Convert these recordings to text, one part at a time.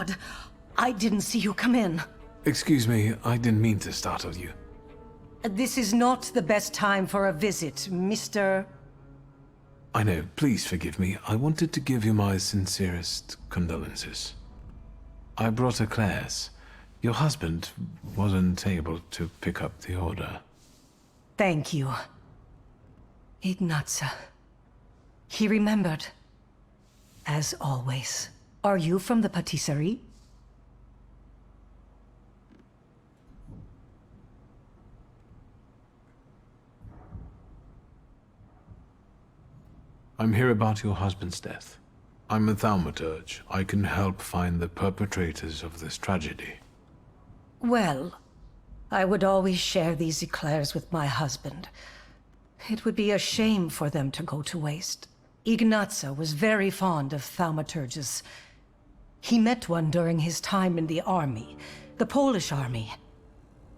God. I didn't see you come in. Excuse me, I didn't mean to startle you. This is not the best time for a visit, Mr. I know, please forgive me. I wanted to give you my sincerest condolences. I brought eclairs. Your husband wasn't able to pick up the order. Thank you. Ignatza. He remembered. As always. Are you from the patisserie? I'm here about your husband's death. I'm a Thaumaturge. I can help find the perpetrators of this tragedy. Well, I would always share these eclairs with my husband. It would be a shame for them to go to waste. Ignatza was very fond of Thaumaturges. He met one during his time in the army, the Polish army.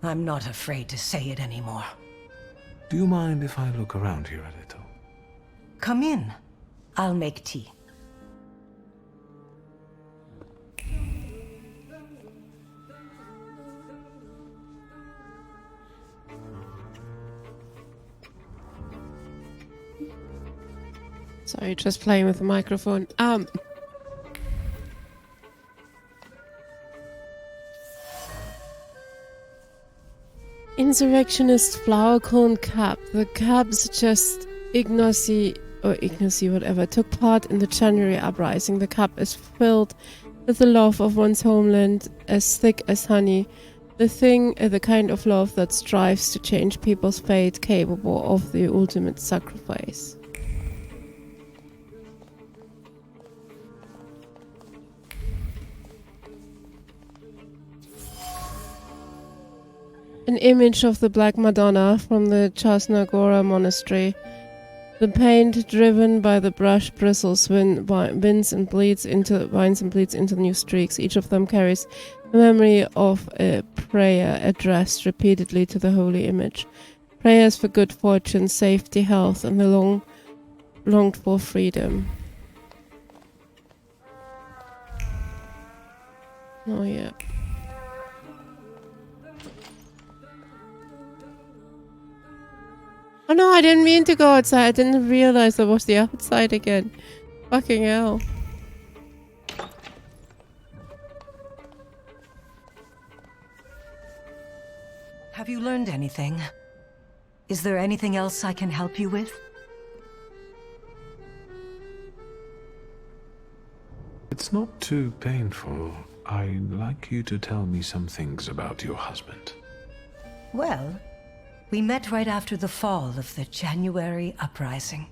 I'm not afraid to say it anymore. Do you mind if I look around here a little? Come in. I'll make tea. Sorry, just playing with the microphone. Insurrectionist flower cone cap. The cap suggests Ignacy, whatever, took part in the January uprising. The cap is filled with the love of one's homeland, as thick as honey. The kind of love that strives to change people's fate, capable of the ultimate sacrifice. An image of the Black Madonna from the Chasna Gora monastery. The paint, driven by the brush bristles, winds and bleeds into new streaks. Each of them carries a memory of a prayer addressed repeatedly to the holy image. Prayers for good fortune, safety, health, and the longed for freedom. Oh yeah. Oh no, I didn't mean to go outside. I didn't realize I was the outside again. Fucking hell. Have you learned anything? Is there anything else I can help you with? It's not too painful. I'd like you to tell me some things about your husband. Well, we met right after the fall of the January uprising.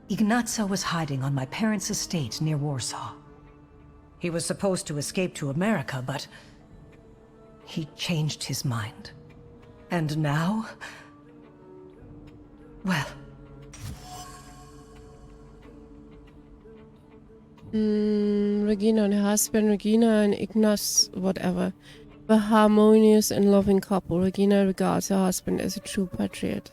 Ignatza was hiding on my parents' estate near Warsaw. He was supposed to escape to America, but he changed his mind. And now, well... Regina and her husband, Regina and Ignaz, whatever. The harmonious and loving couple. Regina regards her husband as a true patriot.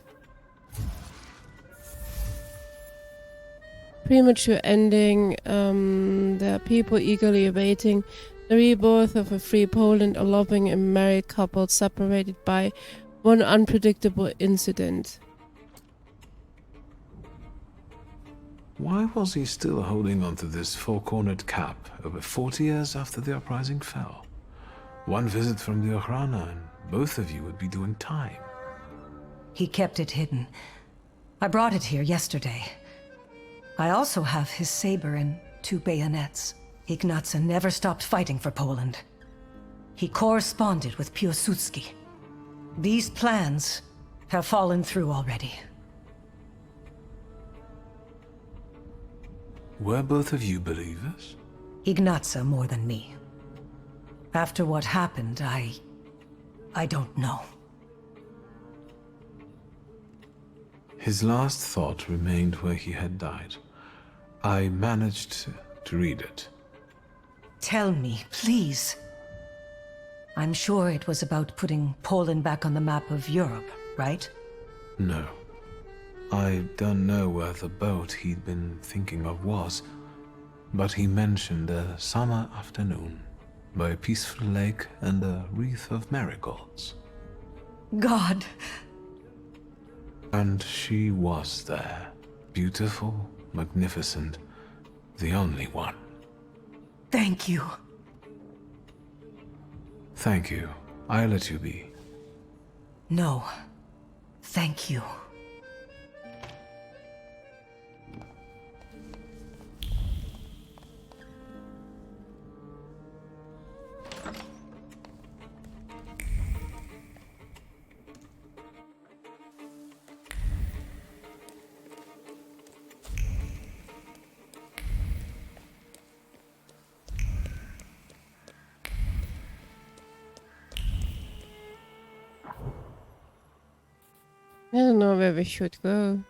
Premature ending. There are people eagerly awaiting the rebirth of a free Poland, a loving and married couple separated by one unpredictable incident. Why was he still holding on to this four-cornered cap over 40 years after the uprising fell? One visit from the Ochrana and both of you would be doing time. He kept it hidden. I brought it here yesterday. I also have his saber and 2 bayonets. Ignatza never stopped fighting for Poland. He corresponded with Piłsudski. These plans have fallen through already. Were both of you believers? Ignatza more than me. After what happened, I don't know. His last thought remained where he had died. I managed to read it. Tell me, please. I'm sure it was about putting Poland back on the map of Europe, right? No. I don't know where the boat he'd been thinking of was, but he mentioned a summer afternoon by a peaceful lake and a wreath of marigolds. God. And she was there. Beautiful, magnificent, the only one. Thank you. Thank you. I'll let you be. No. Thank you. I don't know where we should go.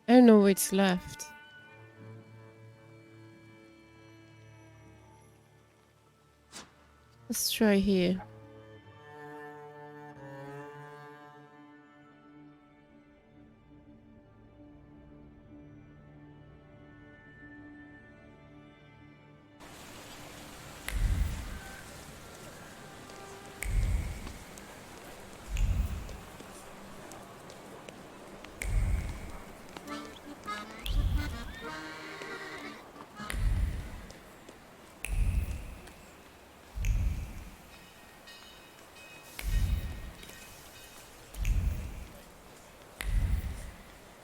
I don't know what's left. Let's try here.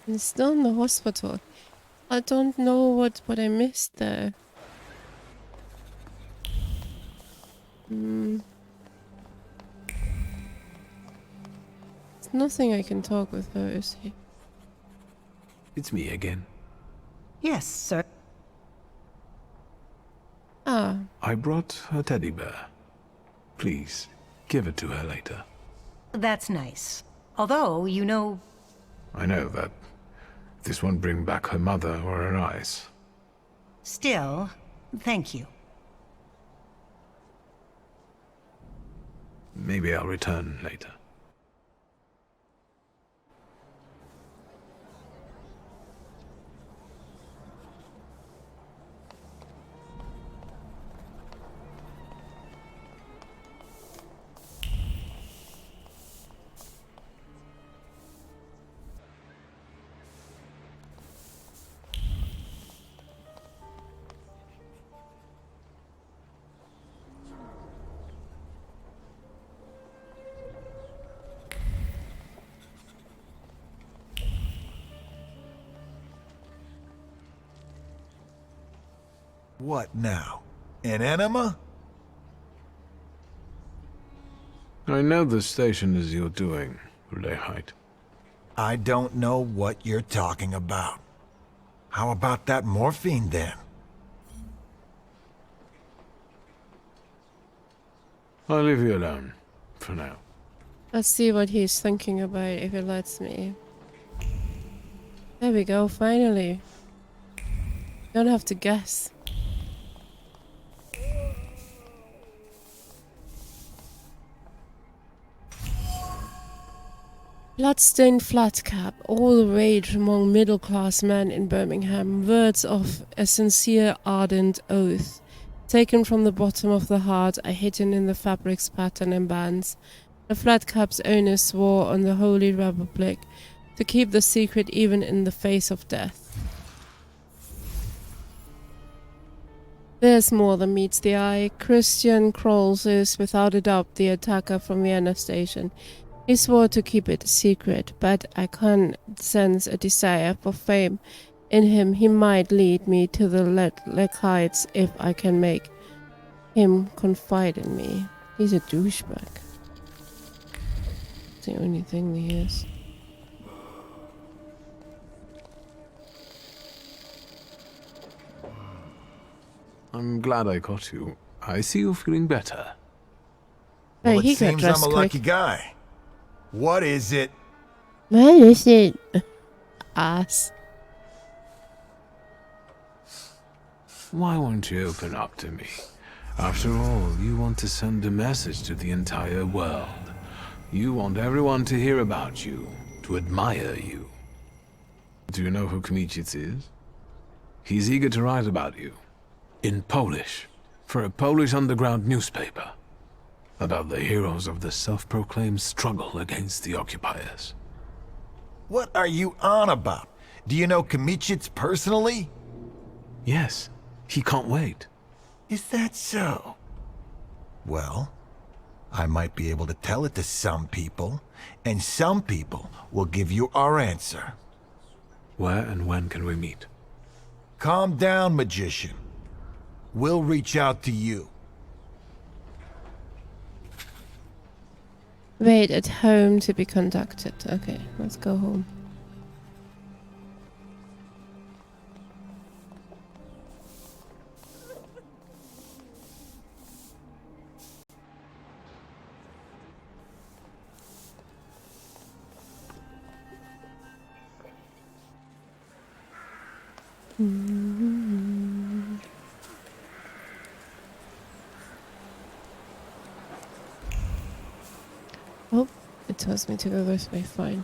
It's still in the hospital. I don't know what I missed there. There's nothing I can talk with her, is he? It's me again. Yes, sir. Ah, I brought a teddy bear. Please, give it to her later. That's nice. Although, you know... I know that this won't bring back her mother or her eyes. Still, thank you. Maybe I'll return later. What now? An enema? I know the station is your doing, Lehite. I don't know what you're talking about. How about that morphine then? I'll leave you alone, for now. let's see what he's thinking about if he lets me. There we go, finally. Don't have to guess. Bloodstained flat cap, all the rage among middle-class men in Birmingham, words of a sincere, ardent oath, taken from the bottom of the heart, are hidden in the fabric's pattern and bands. The flat cap's owner swore on the Holy Republic to keep the secret even in the face of death. There's more than meets the eye. Christian Krolls is without a doubt the attacker from Vienna station. He swore to keep it a secret, but I can sense a desire for fame in him. He might lead me to the Lechites if I can make him confide in me. He's a douchebag. It's the only thing he is. I'm glad I caught you. I see you're feeling better. Hey, Well, he it got seems dressed I'm a quick. lucky guy. What is it? What is it? Ass. Why won't you open up to me? After all, you want to send a message to the entire world. You want everyone to hear about you, to admire you. Do you know who Kmicic is? He's eager to write about you. In Polish. For a Polish underground newspaper. About the heroes of the self-proclaimed struggle against the occupiers. What are you on about? Do you know Kmicic personally? Yes, he can't wait. Is that so? Well, I might be able to tell it to some people, and some people will give you our answer. Where and when can we meet? Calm down, magician. We'll reach out to you. Wait at home to be conducted. Okay, let's go home. Oh, it tells me to go this way, fine.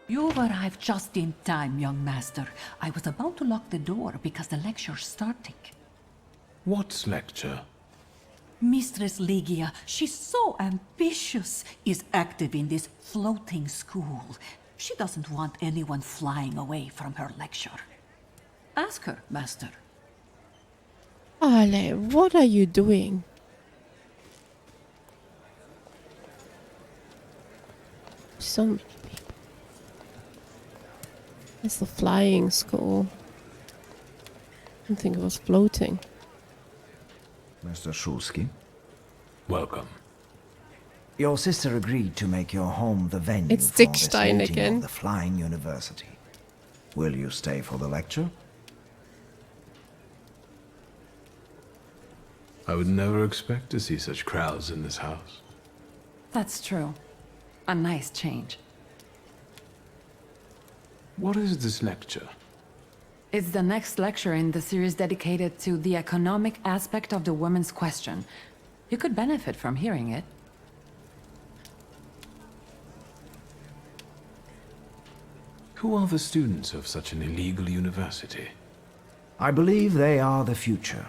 You arrived just in time, young master. I was about to lock the door because the lecture's starting. What lecture? Mistress Ligia, she's so ambitious, is active in this floating school. She doesn't want anyone flying away from her lecture. Ask her, master. Ale, what are you doing? So many people. It's the flying school. I didn't think it was floating. Mr. Szulski, Welcome. your sister agreed to make your home the venue It's for this Dickstein meeting again. of the Flying University. Will you stay for the lecture? I would never expect to see such crowds in this house. That's true. A nice change. What is this lecture? It's the next lecture in the series dedicated to the economic aspect of the women's question. You could benefit from hearing it. Who are the students of such an illegal university? I believe they are the future.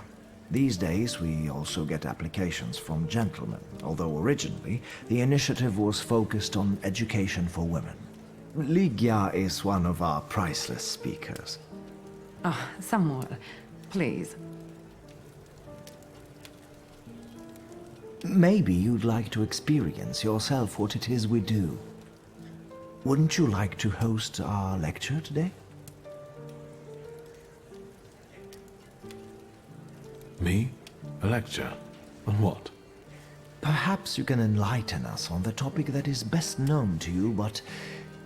These days, we also get applications from gentlemen, although originally the initiative was focused on education for women. Ligia is one of our priceless speakers. Oh, some more, please. Maybe you'd like to experience yourself what it is we do. Wouldn't you like to host our lecture today? Me? A lecture? On what? Perhaps you can enlighten us on the topic that is best known to you, but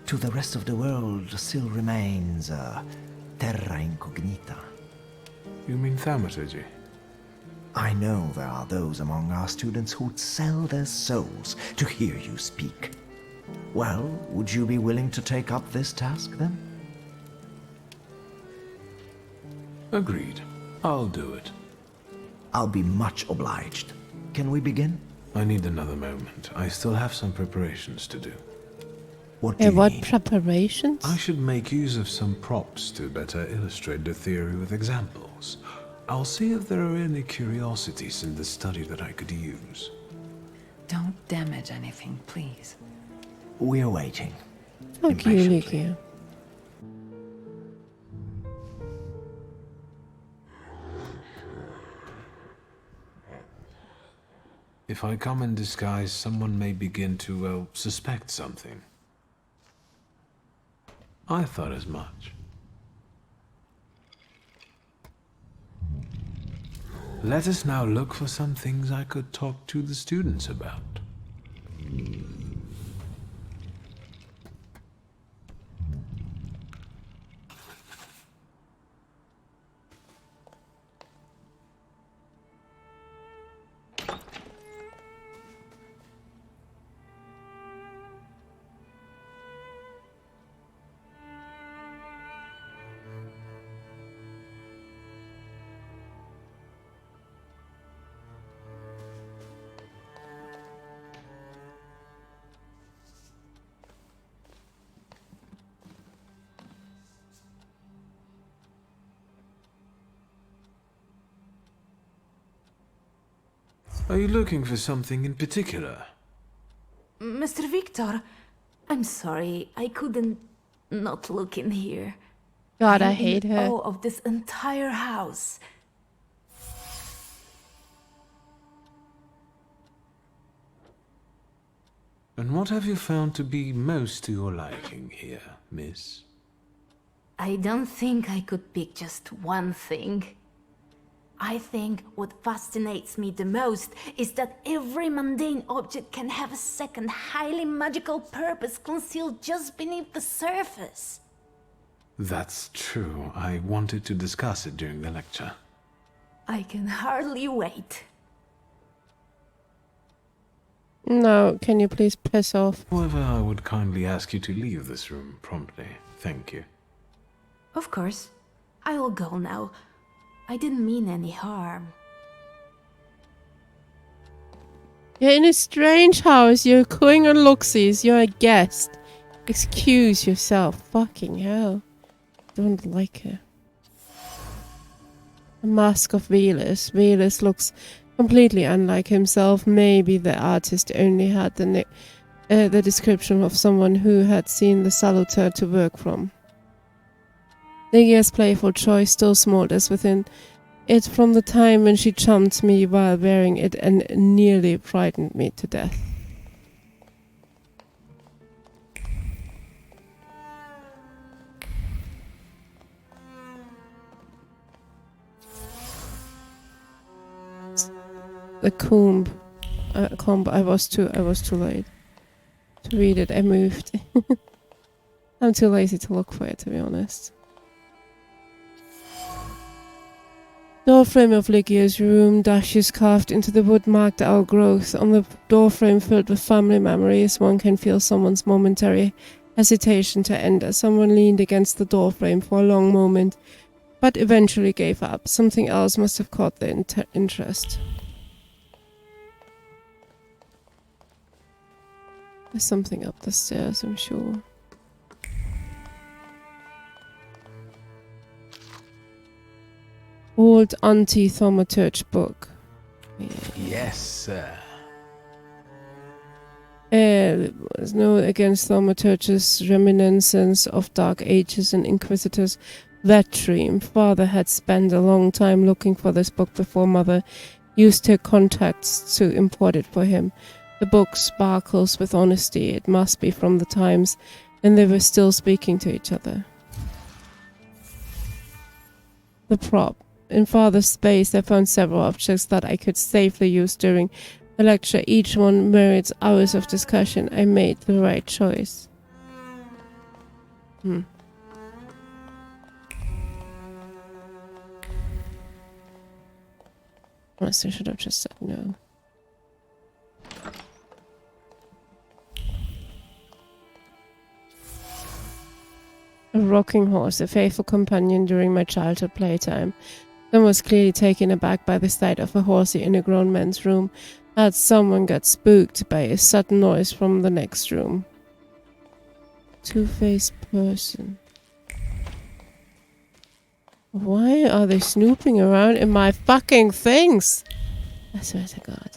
to the rest of the world still remains terra incognita. You mean thaumaturgy? I know there are those among our students who'd sell their souls to hear you speak. Well, would you be willing to take up this task then? Agreed. I'll do it. I'll be much obliged. Can we begin? I need another moment. I still have some preparations to do. What do you What need? preparations? I should make use of some props to better illustrate the theory with examples. I'll see if there are any curiosities in the study that I could use. Don't damage anything, please. We're waiting. Thank you, impatiently. Ligia. If I come in disguise, someone may begin to, well, suspect something. I thought as much. Let us now look for some things I could talk to the students about. Are you looking for something in particular? Mr. Victor, I'm sorry, I couldn't not look in here. God, I I'm hate in her. awe of this entire house. And what have you found to be most to your liking here, miss? I don't think I could pick just one thing. I think what fascinates me the most is that every mundane object can have a second, highly magical purpose concealed just beneath the surface. That's true. I wanted to discuss it during the lecture. I can hardly wait. No, can you please piss off? However, I would kindly ask you to leave this room promptly. Thank you. Of course. I will go now. I didn't mean any harm. You're in a strange house. You're going on looksies. You're a guest. Excuse yourself. Fucking hell. Don't like her. The Mask of Velus. Velus looks completely unlike himself. Maybe the artist only had the description of someone who had seen the Thaumaturge to work from. Lygia's playful choice still smolders within it from the time when she jumped me while wearing it and nearly frightened me to death. The comb. I was too late to read it. I moved. I'm too lazy to look for it, to be honest. Doorframe of Lygia's room, dashes carved into the wood marked owl growth. On the doorframe filled with family memories, one can feel someone's momentary hesitation to enter. Someone leaned against the doorframe for a long moment, but eventually gave up. Something else must have caught their interest. There's something up the stairs, I'm sure. Old anti-Thaumaturge book. Yes, sir. There was no against Thaumaturge's reminiscence of Dark Ages and Inquisitors. That dream. Father had spent a long time looking for this book before Mother used her contacts to import it for him. The book sparkles with honesty. It must be from the times when they were still speaking to each other. The prop. In Father's space, I found several objects that I could safely use during the lecture. Each one merits hours of discussion. I made the right choice. Honestly, I should have just said no. A rocking horse, a faithful companion during my childhood playtime. Someone was clearly taken aback by the sight of a horsey in a grown man's room, as someone got spooked by a sudden noise from the next room. Two-faced person. Why are they snooping around in my fucking things? I swear to God.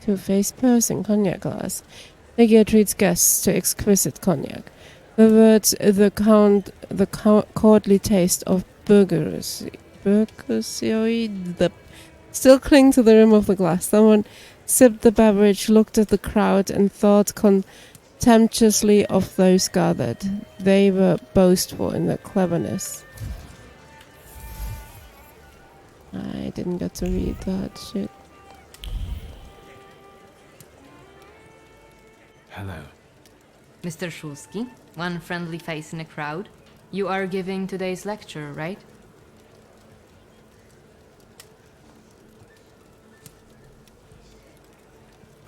Two-faced person, cognac glass. Lygia treats guests to exquisite cognac. The words, the courtly taste of burgeois still cling to the rim of the glass. Someone sipped the beverage, looked at the crowd, and thought contemptuously of those gathered. They were boastful in their cleverness. I didn't get to read that shit. Hello. Mr. Szulski, one friendly face in a crowd. You are giving today's lecture, right?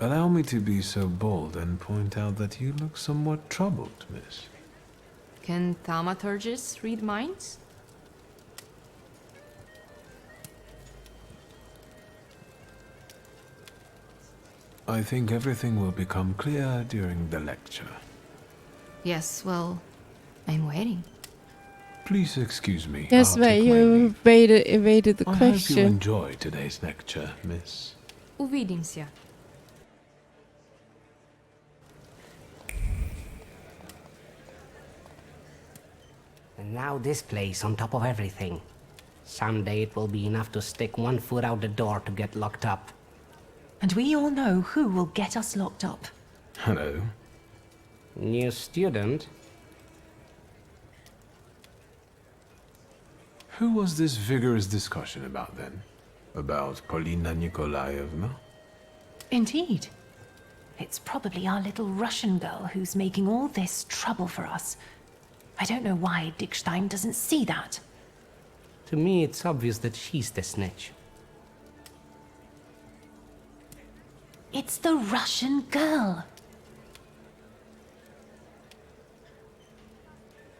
Allow me to be so bold and point out that you look somewhat troubled, miss. Can thaumaturges read minds? I think everything will become clear during the lecture. Yes, well, I'm waiting. Please excuse me. Yes, I'll but take my you leave. evaded the I hope you question. enjoy today's lecture, miss. Увидимся. And now this place on top of everything. Someday it will be enough to stick one foot out the door to get locked up. And we all know who will get us locked up. Hello. New student? Who was this vigorous discussion about then? About Polina Nikolaevna? Indeed. It's probably our little Russian girl who's making all this trouble for us. I don't know why Dickstein doesn't see that. To me, it's obvious that she's the snitch. It's the Russian girl.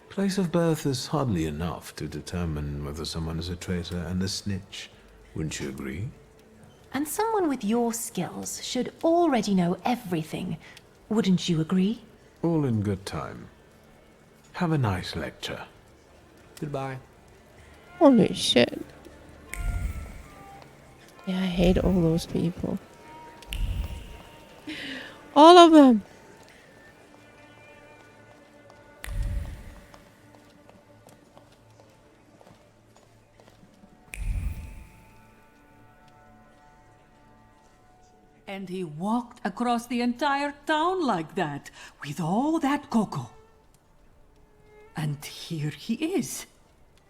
Place of birth is hardly enough to determine whether someone is a traitor and a snitch. Wouldn't you agree? And someone with your skills should already know everything. Wouldn't you agree? All in good time. Have a nice lecture. Goodbye. Holy shit. Yeah, I hate all those people. All of them. And he walked across the entire town like that, with all that cocoa. And here he is.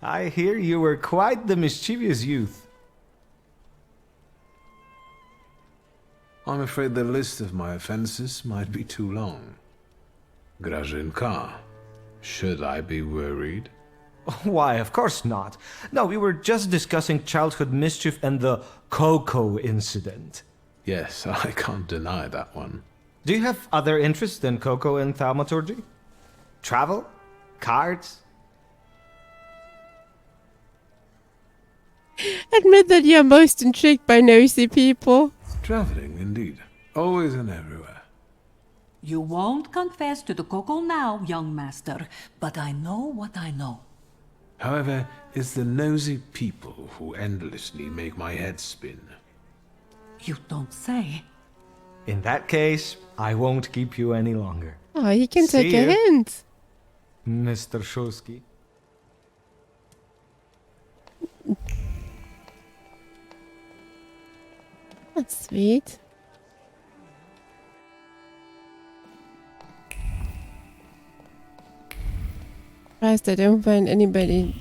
I hear you were quite the mischievous youth. I'm afraid the list of my offenses might be too long. Grażynka, should I be worried? Why, of course not. No, we were just discussing childhood mischief and the Coco incident. Yes, I can't deny that one. Do you have other interests than Coco and Thaumaturge? Travel? Cards? Admit that you're most intrigued by nosy people. Traveling, indeed. Always and everywhere. You won't confess to the cocoa now, young master, but I know what I know. However, it's the nosy people who endlessly make my head spin. You don't say. In that case, I won't keep you any longer. Oh, he can See take a you. hint. Mr. Shulsky. That's sweet. Surprised I don't find anybody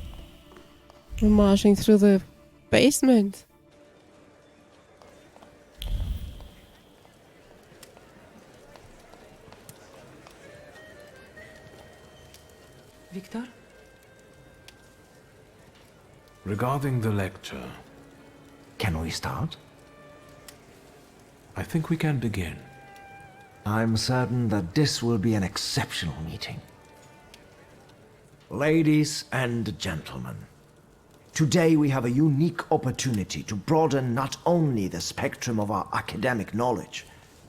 marching through the basement. Victor? Regarding the lecture, Can we start? I think we can begin. I'm certain that this will be an exceptional meeting. Ladies and gentlemen, today we have a unique opportunity to broaden not only the spectrum of our academic knowledge,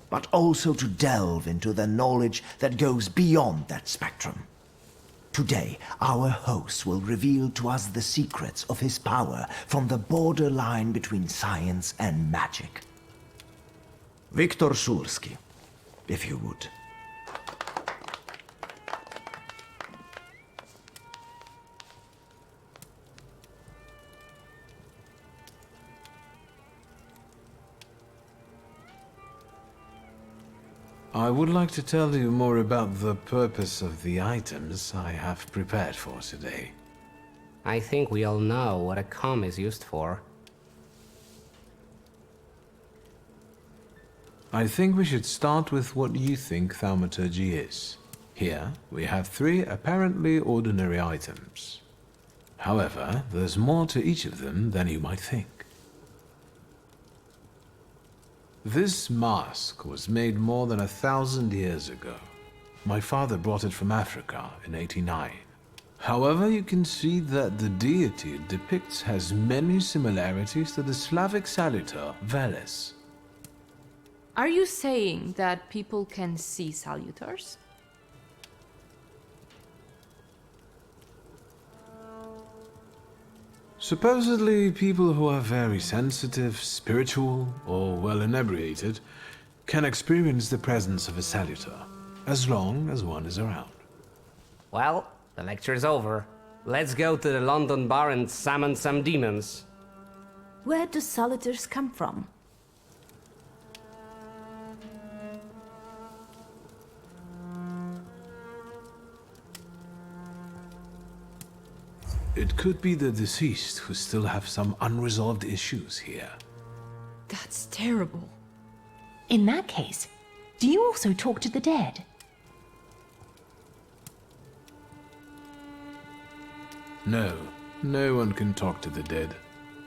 but also to delve into the knowledge that goes beyond that spectrum. Today, our host will reveal to us the secrets of his power from the borderline between science and magic. Viktor Szulski, if you would. I would like to tell you more about the purpose of the items I have prepared for today. I think we all know what a comb is used for. I think we should start with what you think thaumaturgy is. Here, we have 3 apparently ordinary items. However, there's more to each of them than you might think. This mask was made more than 1,000 years ago. My father brought it from Africa in 89. However, you can see that the deity it depicts has many similarities to the Slavic salutor, Veles. Are you saying that people can see salutars? Supposedly, people who are very sensitive, spiritual, or well inebriated can experience the presence of a salutar, as long as one is around. Well, the lecture's over. Let's go to the London bar and summon some demons. Where do salutars come from? It could be the deceased who still have some unresolved issues here. That's terrible. In that case, do you also talk to the dead? No, no one can talk to the dead.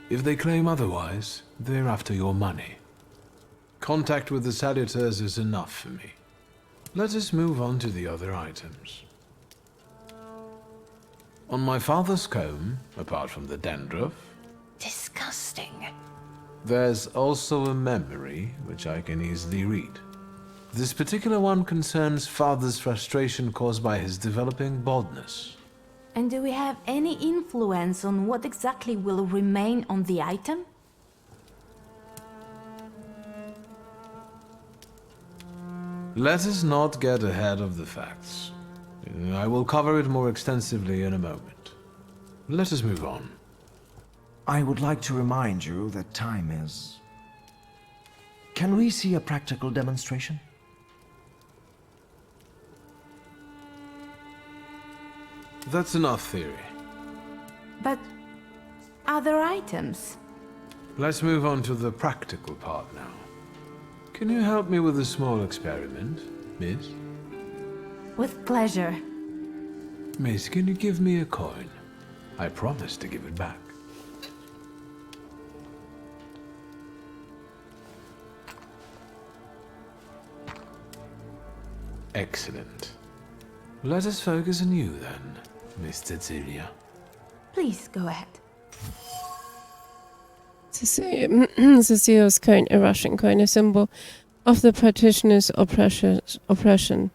If they claim otherwise, they're after your money. Contact with the salutars is enough for me. Let us move on to the other items. On my father's comb, apart from the dandruff, Disgusting. there's also a memory, which I can easily read. This particular one concerns father's frustration caused by his developing baldness. And do we have any influence on what exactly will remain on the item? Let us not get ahead of the facts. I will cover it more extensively in a moment. Let us move on. I would like to remind you that time is... Can we see a practical demonstration? That's enough theory. But other items? Let's move on to the practical part now. Can you help me with a small experiment, miss? With pleasure. Miss, can you give me a coin? I promise to give it back. Excellent. Let us focus on you then, Miss Cecilia. Please go ahead. Cecilia's coin, a Russian coin, a symbol of the practitioner's oppression.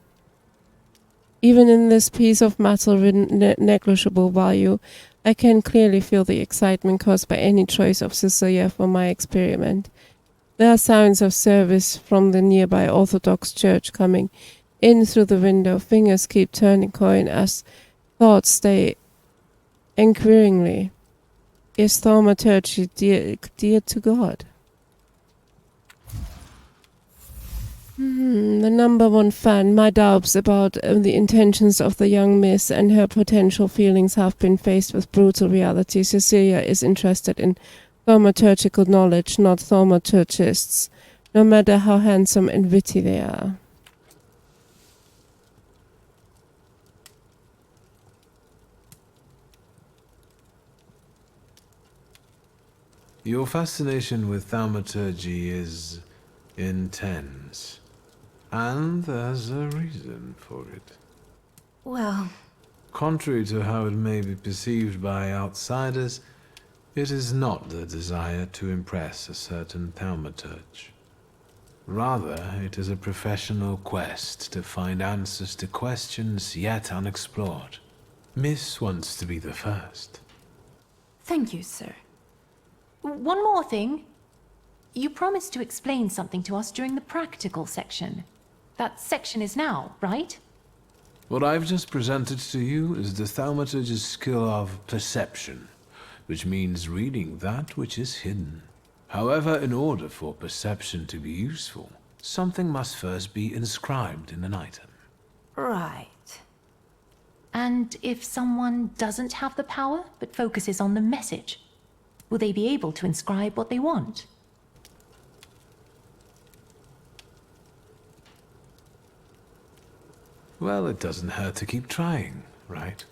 Even in this piece of metal with negligible value, I can clearly feel the excitement caused by any choice of Cecilia for my experiment. There are sounds of service from the nearby Orthodox church coming in through the window. Fingers keep turning coin as thoughts stay inquiringly. Is Thaumaturge dear to God? The number one fan. My doubts about the intentions of the young miss and her potential feelings have been faced with brutal reality. Cecilia is interested in thaumaturgical knowledge, not thaumaturgists, no matter how handsome and witty they are. Your fascination with thaumaturgy is intense. And there's a reason for it. Well, Contrary to how it may be perceived by outsiders, it is not the desire to impress a certain thaumaturge. Rather, it is a professional quest to find answers to questions yet unexplored. Miss wants to be the first. thank you, sir. One more thing. You promised to explain something to us during the practical section. That section is now, right? What I've just presented to you is the thaumaturge's skill of perception, which means reading that which is hidden. However, in order for perception to be useful, something must first be inscribed in an item. Right. And if someone doesn't have the power, but focuses on the message, will they be able to inscribe what they want? Well, it doesn't hurt to keep trying, right?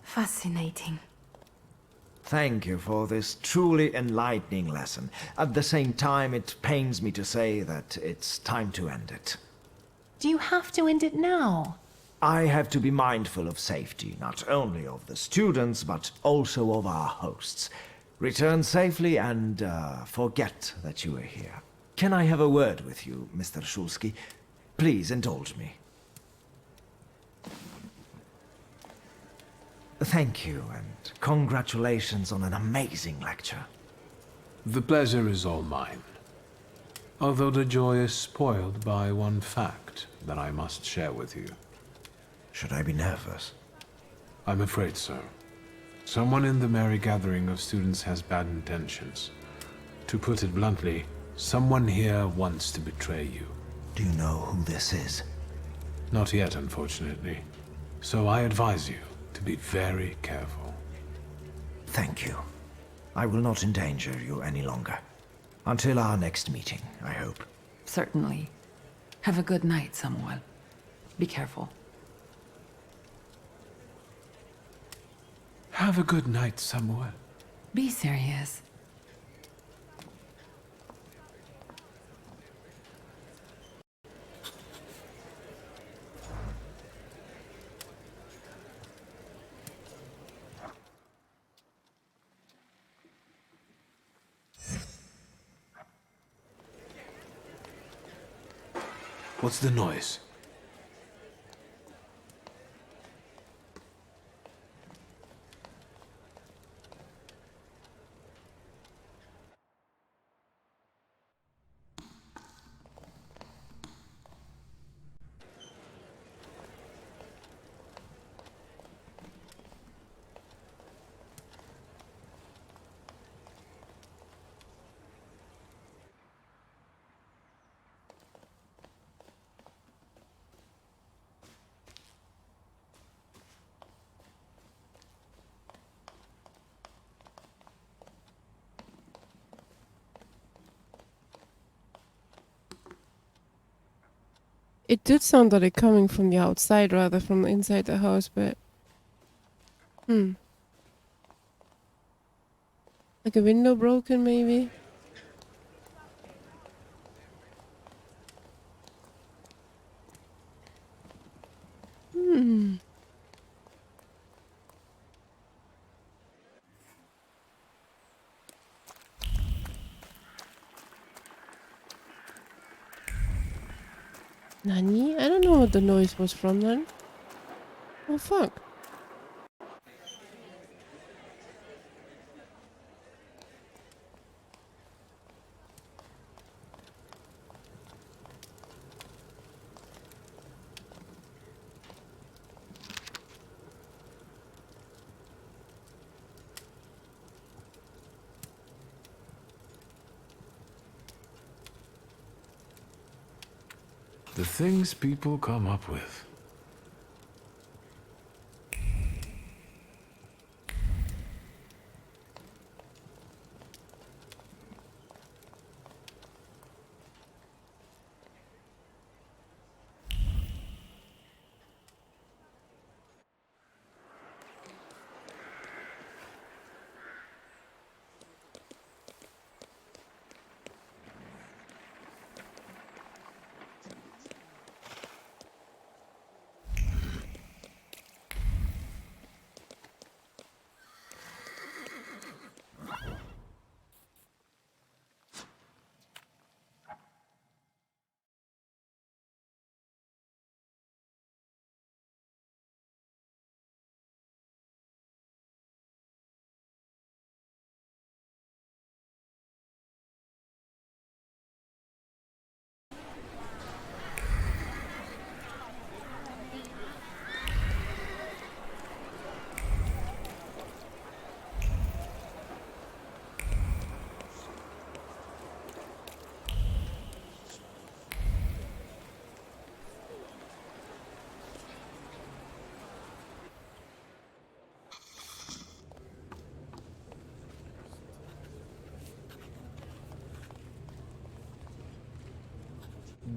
Fascinating. Thank you for this truly enlightening lesson. At the same time, it pains me to say that it's time to end it. Do you have to end it now? I have to be mindful of safety, not only of the students, but also of our hosts. Return safely and forget that you were here. Can I have a word with you, Mr. Shulsky? Please indulge me. Thank you, and congratulations on an amazing lecture. The pleasure is all mine. Although the joy is spoiled by one fact that I must share with you. Should I be nervous? I'm afraid so. Someone in the merry gathering of students has bad intentions. To put it bluntly, someone here wants to betray you. Do you know who this is? Not yet, unfortunately. So I advise you to be very careful. Thank you. I will not endanger you any longer. Until our next meeting, I hope. Certainly. Have a good night, Samuel. Be careful. Have a good night, Samuel. Be serious. What's the noise? It did sound like it coming from the outside rather from inside the house, but... Like a window broken, maybe? Nani? I don't know what the noise was from then. Oh fuck. The things people come up with.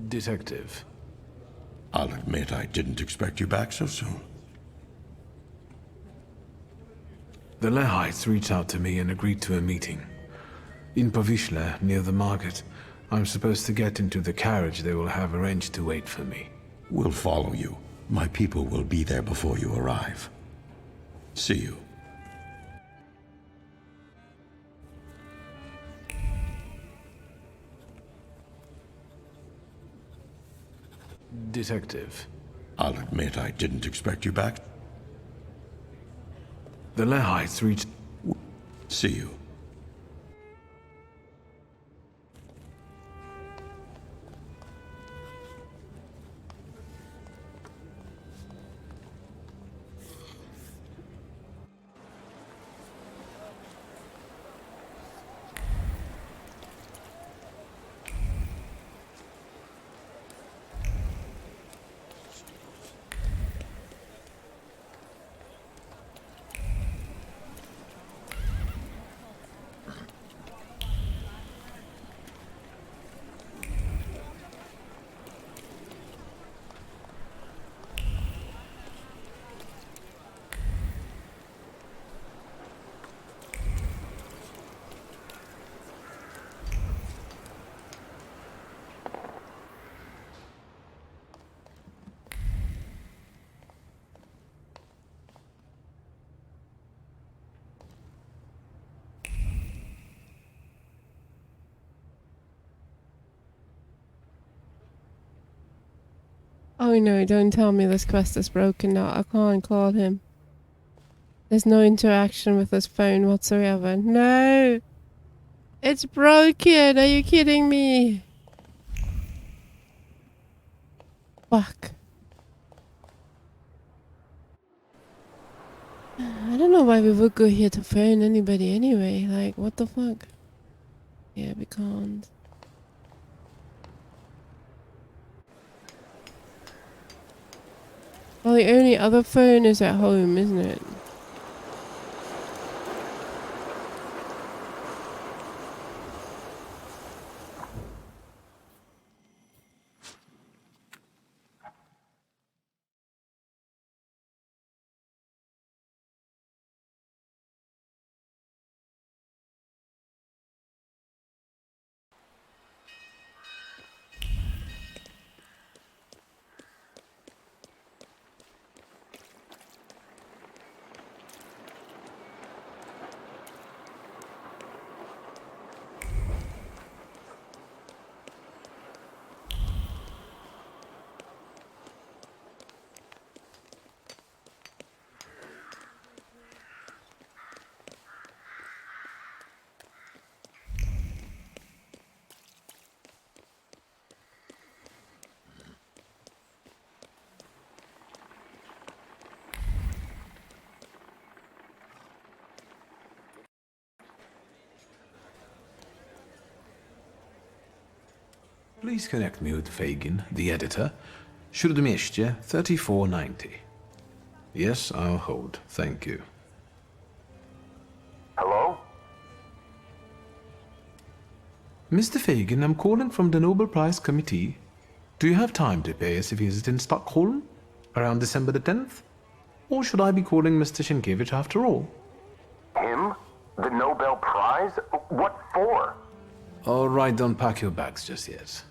Detective. I'll admit I didn't expect you back so soon. The Lehites reached out to me and agreed to a meeting. In Povishla, near the market, I'm supposed to get into the carriage they will have arranged to wait for me. We'll follow you. My people will be there before you arrive. See you. Detective. I'll admit I didn't expect you back. The Lehites reached... See you. Oh no, don't tell me this quest is broken now. I can't call him. There's no interaction with his phone whatsoever. No! It's broken! Are you kidding me? Fuck. I don't know why we would go here to phone anybody anyway. Like, what the fuck? Yeah, we can't. Well, the only other phone is at home, isn't it? Please connect me with Fagin, the editor. Śródmieście, 3490. Yes, I'll hold. Thank you. Hello? Mr. Fagin, I'm calling from the Nobel Prize Committee. Do you have time to pay us a visit in Stockholm around December the 10th? Or should I be calling Mr. Sienkiewicz after all? Him? The Nobel Prize? What for? All right, don't pack your bags just yet.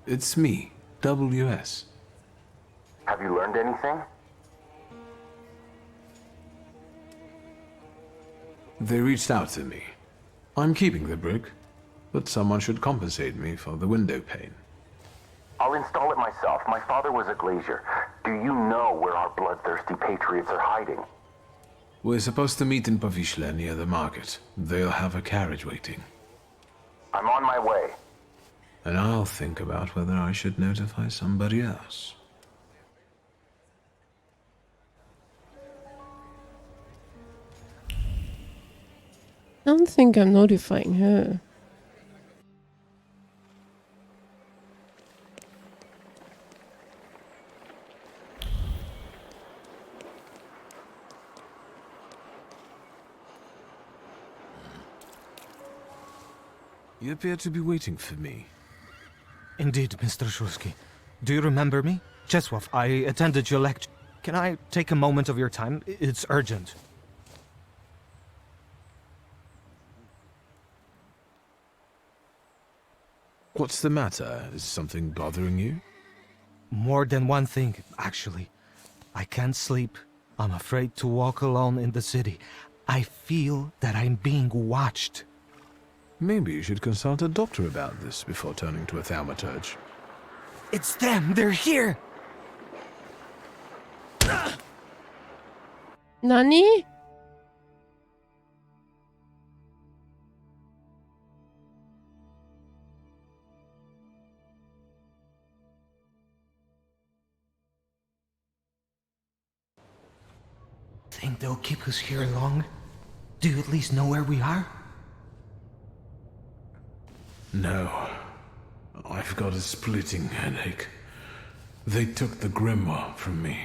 It's me, WS. Have you learned anything? They reached out to me. I'm keeping the brick, but someone should compensate me for the window pane. I'll install it myself. My father was a glazier. Do you know where our bloodthirsty patriots are hiding? We're supposed to meet in Povishla near the market. They'll have a carriage waiting. I'm on my way. And I'll think about whether I should notify somebody else. I don't think I'm notifying her. You appear to be waiting for me. Indeed, Mr. Shulsky. Do you remember me? Czesław, I attended your lecture. Can I take a moment of your time? It's urgent. What's the matter? Is something bothering you? More than one thing, actually. I can't sleep. I'm afraid to walk alone in the city. I feel that I'm being watched. Maybe you should consult a doctor about this before turning to a Thaumaturge. It's them! They're here! Nani? Think they'll keep us here long? Do you at least know where we are? No. I've got a splitting headache. They took the grimoire from me.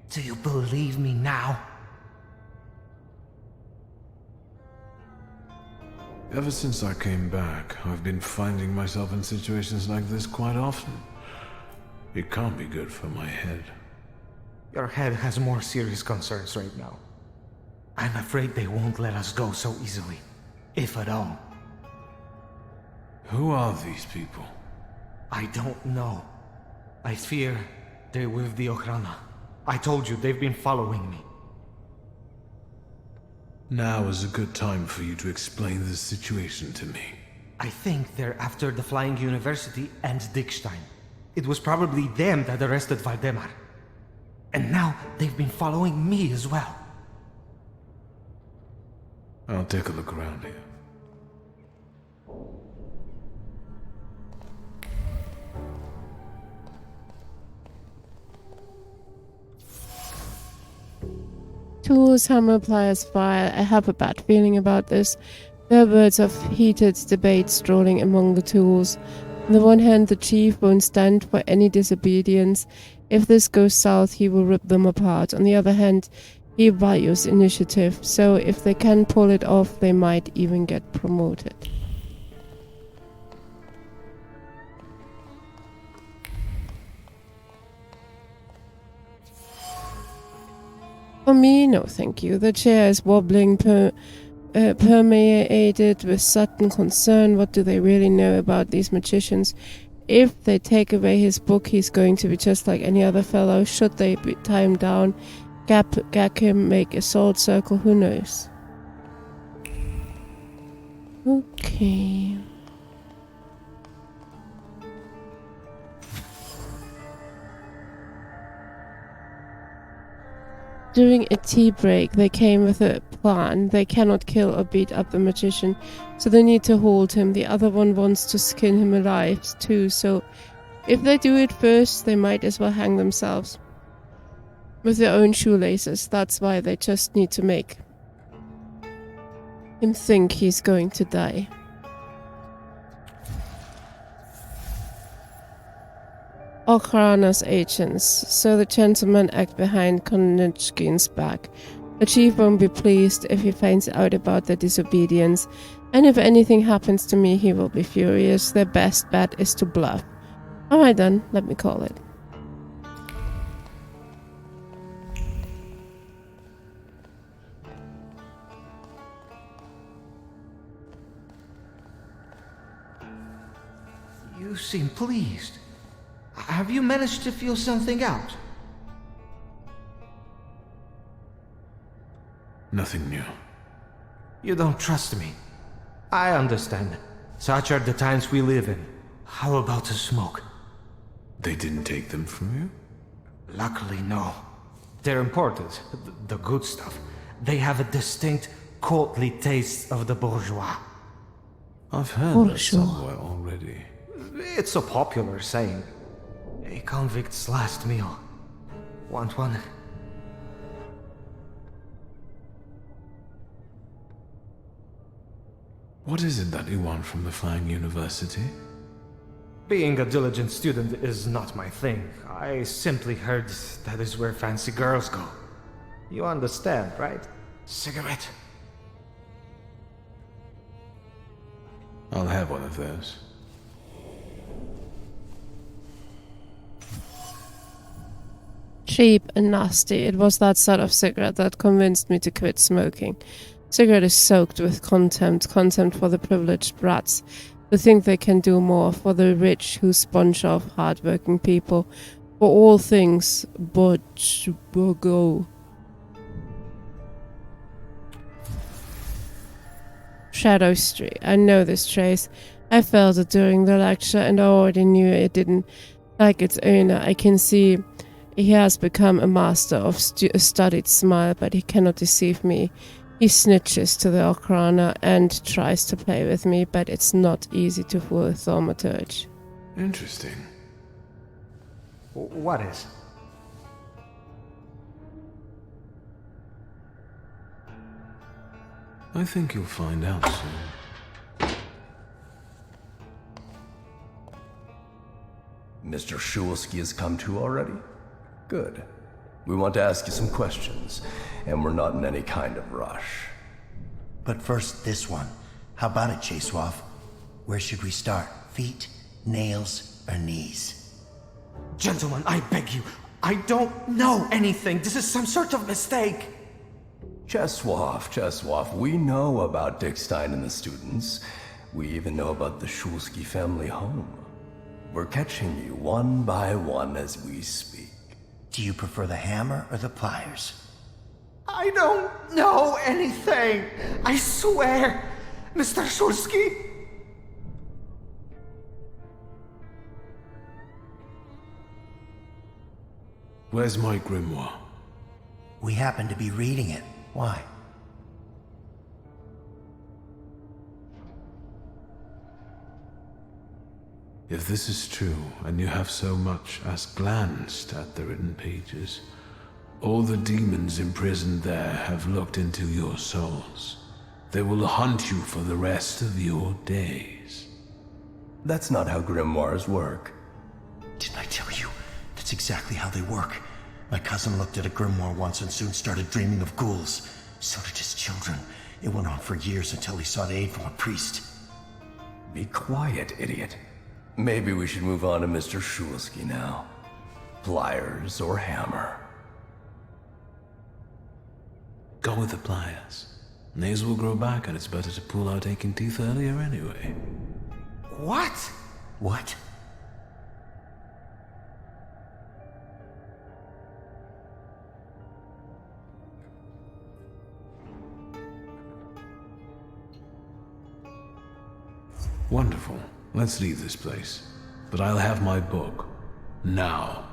Do you believe me now? Ever since I came back, I've been finding myself in situations like this quite often. It can't be good for my head. Your head has more serious concerns right now. I'm afraid they won't let us go so easily, if at all. Who are these people? I don't know. I fear they're with the Ochrana. I told you, they've been following me. Now is a good time for you to explain this situation to me. I think they're after the Flying University and Dickstein. It was probably them that arrested Valdemar. And now they've been following me as well. I'll take a look around here. Tools, hammer, pliers, file. I have a bad feeling about this. There are words of heated debate strolling among the tools. On the one hand, the chief won't stand for any disobedience. If this goes south, he will rip them apart. On the other hand, he values initiative, so if they can pull it off, they might even get promoted. For me, no thank you. The chair is wobbling, permeated with sudden concern. What do they really know about these magicians? If they take away his book, he's going to be just like any other fellow. Should they tie him down, gag him, make a sword circle, who knows? Okay. During a tea break, they came with a plan. They cannot kill or beat up the magician, so they need to hold him. The other one wants to skin him alive too, so if they do it first, they might as well hang themselves with their own shoelaces. That's why they just need to make him think he's going to die. Ochrana's agents, so the gentlemen act behind Konechkin's back. The chief won't be pleased if he finds out about their disobedience, and if anything happens to me, he will be furious. Their best bet is to bluff. Alright then, let me call it. You seem pleased. Have you managed to feel something out? Nothing new. You don't trust me. I understand. Such are the times we live in. How about a smoke? They didn't take them from you? Luckily, no. They're imported. The good stuff. They have a distinct, courtly taste of the bourgeois. I've heard that somewhere already. It's a popular saying. A convict's last meal. Want one? What is it that you want from the Flying University? Being a diligent student is not my thing. I simply heard that is where fancy girls go. You understand, right? Cigarette. I'll have one of those. Cheap and nasty. It was that sort of cigarette that convinced me to quit smoking. Cigarette is soaked with contempt for the privileged brats. who think they can do more, for the rich who sponge off hardworking people, for all things but go. Shadow Street. I know this trace. I felt it during the lecture and I already knew it didn't like its owner. I can see he has become a master of a studied smile, but he cannot deceive me. He snitches to the Ochrana and tries to play with me, but it's not easy to fool a Thaumaturge. Interesting. What is? I think you'll find out soon. Mr. Shulsky has come to already? Good. We want to ask you some questions, and we're not in any kind of rush. But first, this one. How about it, Chasewov? Where should we start? Feet, nails, or knees? Gentlemen, I beg you. I don't know anything. This is some sort of mistake. Cheswoff, we know about Dickstein and the students. We even know about the Shulsky family home. We're catching you one by one as we speak. Do you prefer the hammer or the pliers? I don't know anything. I swear, Mr. Shulsky. Where's my grimoire? We happen to be reading it. Why? If this is true, and you have so much as glanced at the written pages, all the demons imprisoned there have looked into your souls. They will hunt you for the rest of your days. That's not how grimoires work. Didn't I tell you? That's exactly how they work. My cousin looked at a grimoire once and soon started dreaming of ghouls. So did his children. It went on for years until he sought aid from a priest. Be quiet, idiot. Maybe we should move on to Mr. Shulsky now. Pliers or hammer? Go with the pliers. Nails will grow back, and it's better to pull out aching teeth earlier anyway. What? What? Wonderful. Let's leave this place. But I'll have my book. Now.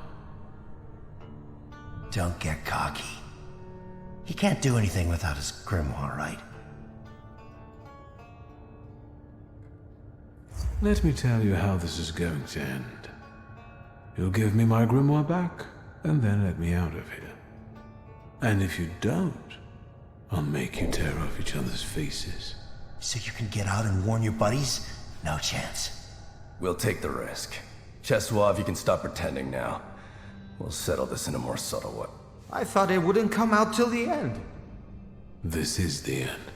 Don't get cocky. He can't do anything without his grimoire, right? Let me tell you how this is going to end. You'll give me my grimoire back, and then let me out of here. And if you don't, I'll make you tear off each other's faces. So you can get out and warn your buddies? No chance. We'll take the risk. Cheswoff, you can stop pretending now. We'll settle this in a more subtle way. I thought it wouldn't come out till the end. This is the end.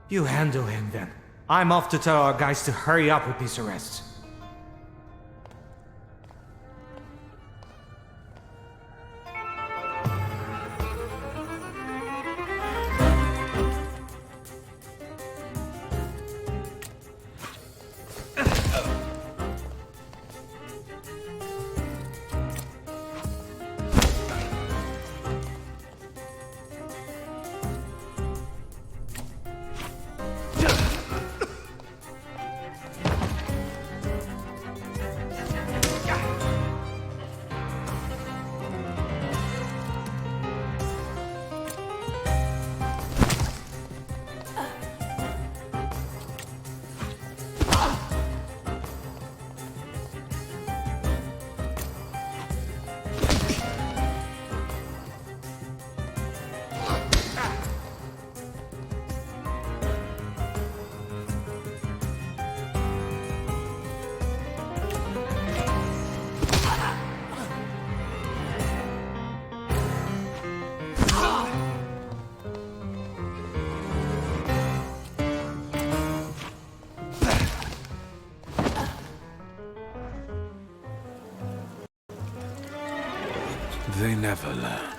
You handle him then. I'm off to tell our guys to hurry up with these arrests. They never learn.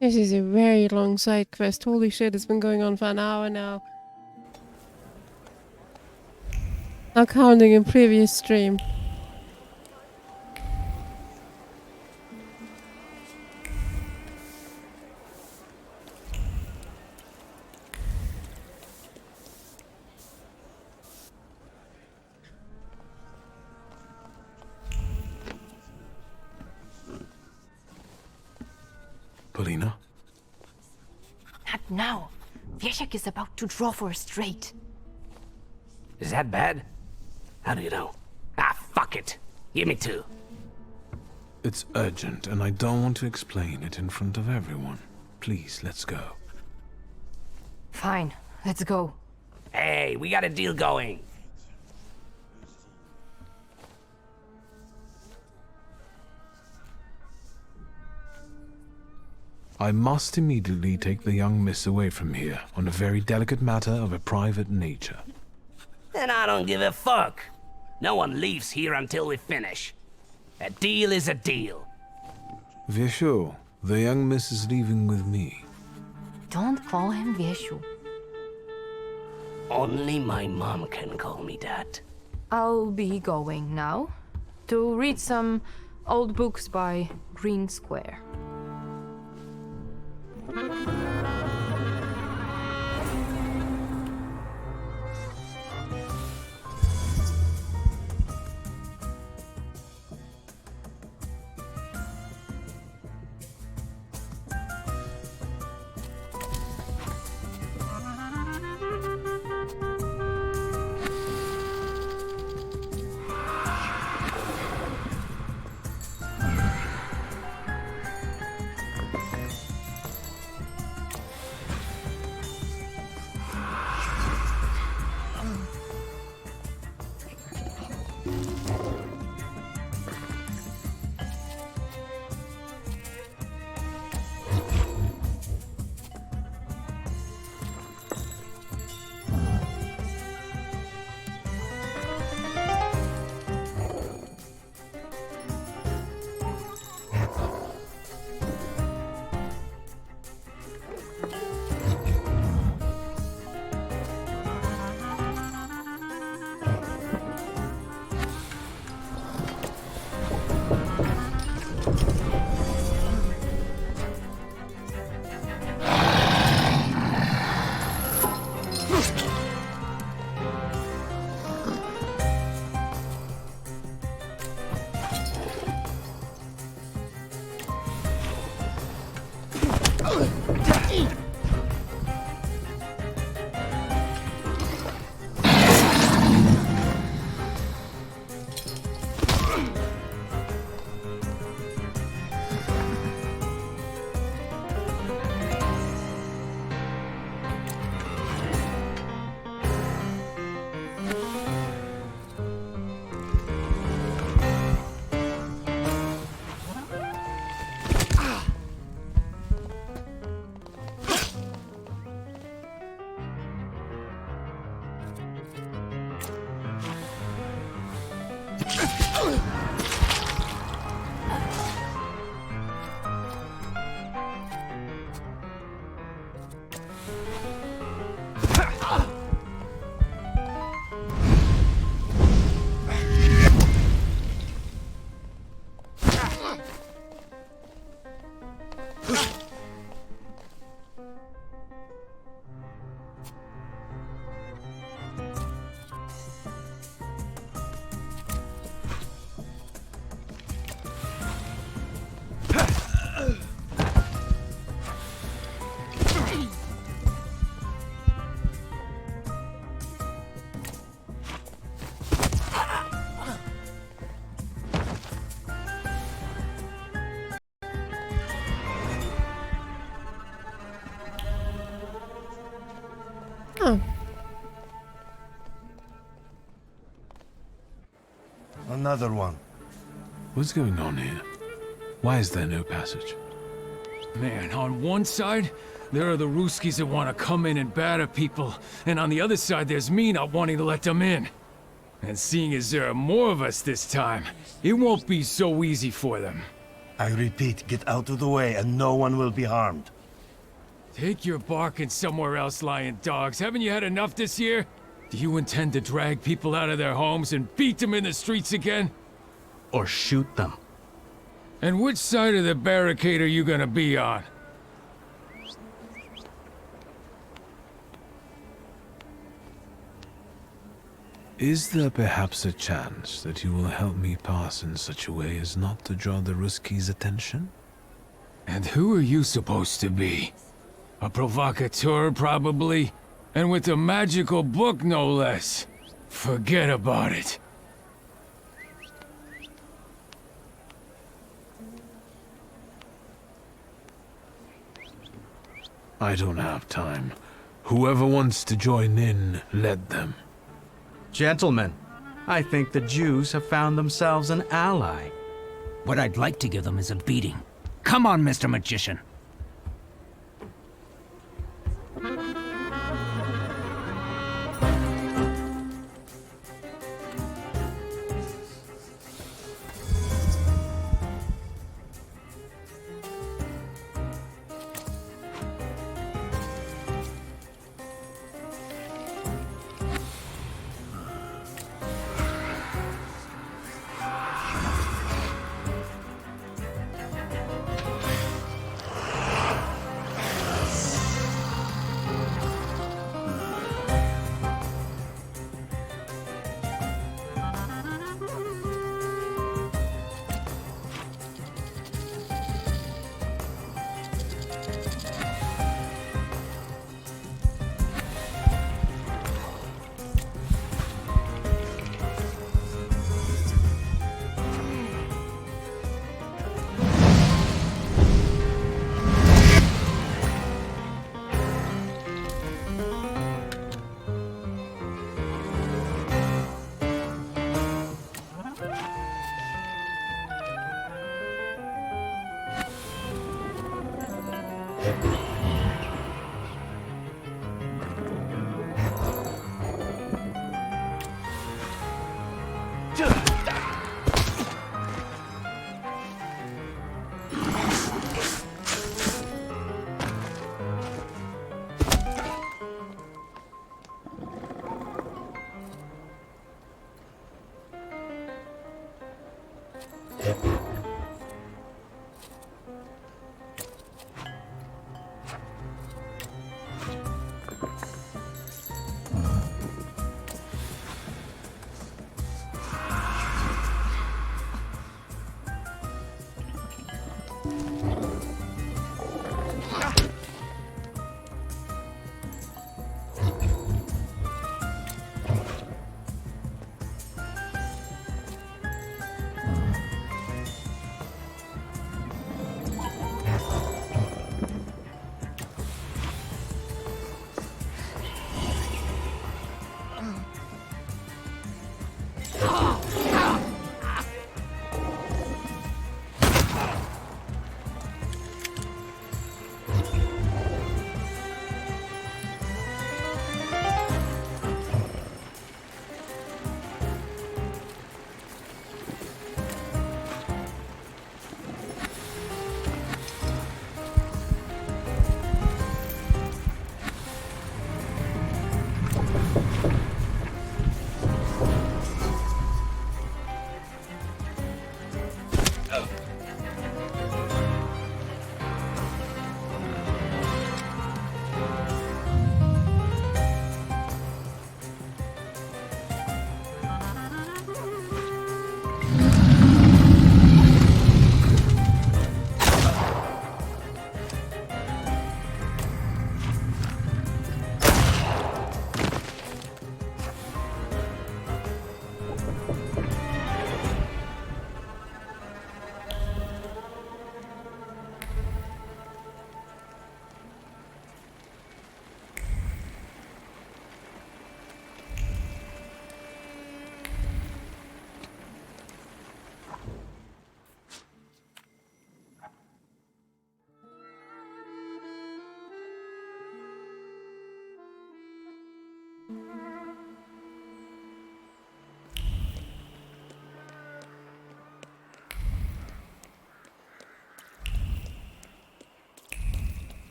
This is a very long side quest. Holy shit, it's been going on for an hour now. Not counting a previous stream. Polina? Not now. Wieszek is about to draw for a straight. Is that bad? How do you know? Ah, fuck it. Give me two. It's urgent, and I don't want to explain it in front of everyone. Please, let's go. Fine, let's go. Hey, we got a deal going. I must immediately take the young miss away from here on a very delicate matter of a private nature. Then I don't give a fuck. No one leaves here until we finish. A deal is a deal. Vieshu, the young miss is leaving with me. Don't call him Wieshu. Only my mom can call me that. I'll be going now to read some old books by Green Square. Another one. What's going on here? Why is there no passage? Man, on one side, there are the Ruskies that want to come in and batter people, and on the other side there's me not wanting to let them in. And seeing as there are more of us this time, it won't be so easy for them. I repeat, get out of the way and no one will be harmed. Take your barking somewhere else, lying dogs. Haven't you had enough this year? Do you intend to drag people out of their homes and beat them in the streets again? Or shoot them. And which side of the barricade are you gonna be on? Is there perhaps a chance that you will help me pass in such a way as not to draw the Ruskies' attention? And who are you supposed to be? A provocateur, probably? And with a magical book, no less. Forget about it. I don't have time. Whoever wants to join in, let them. Gentlemen, I think the Jews have found themselves an ally. What I'd like to give them is a beating. Come on, Mr. Magician.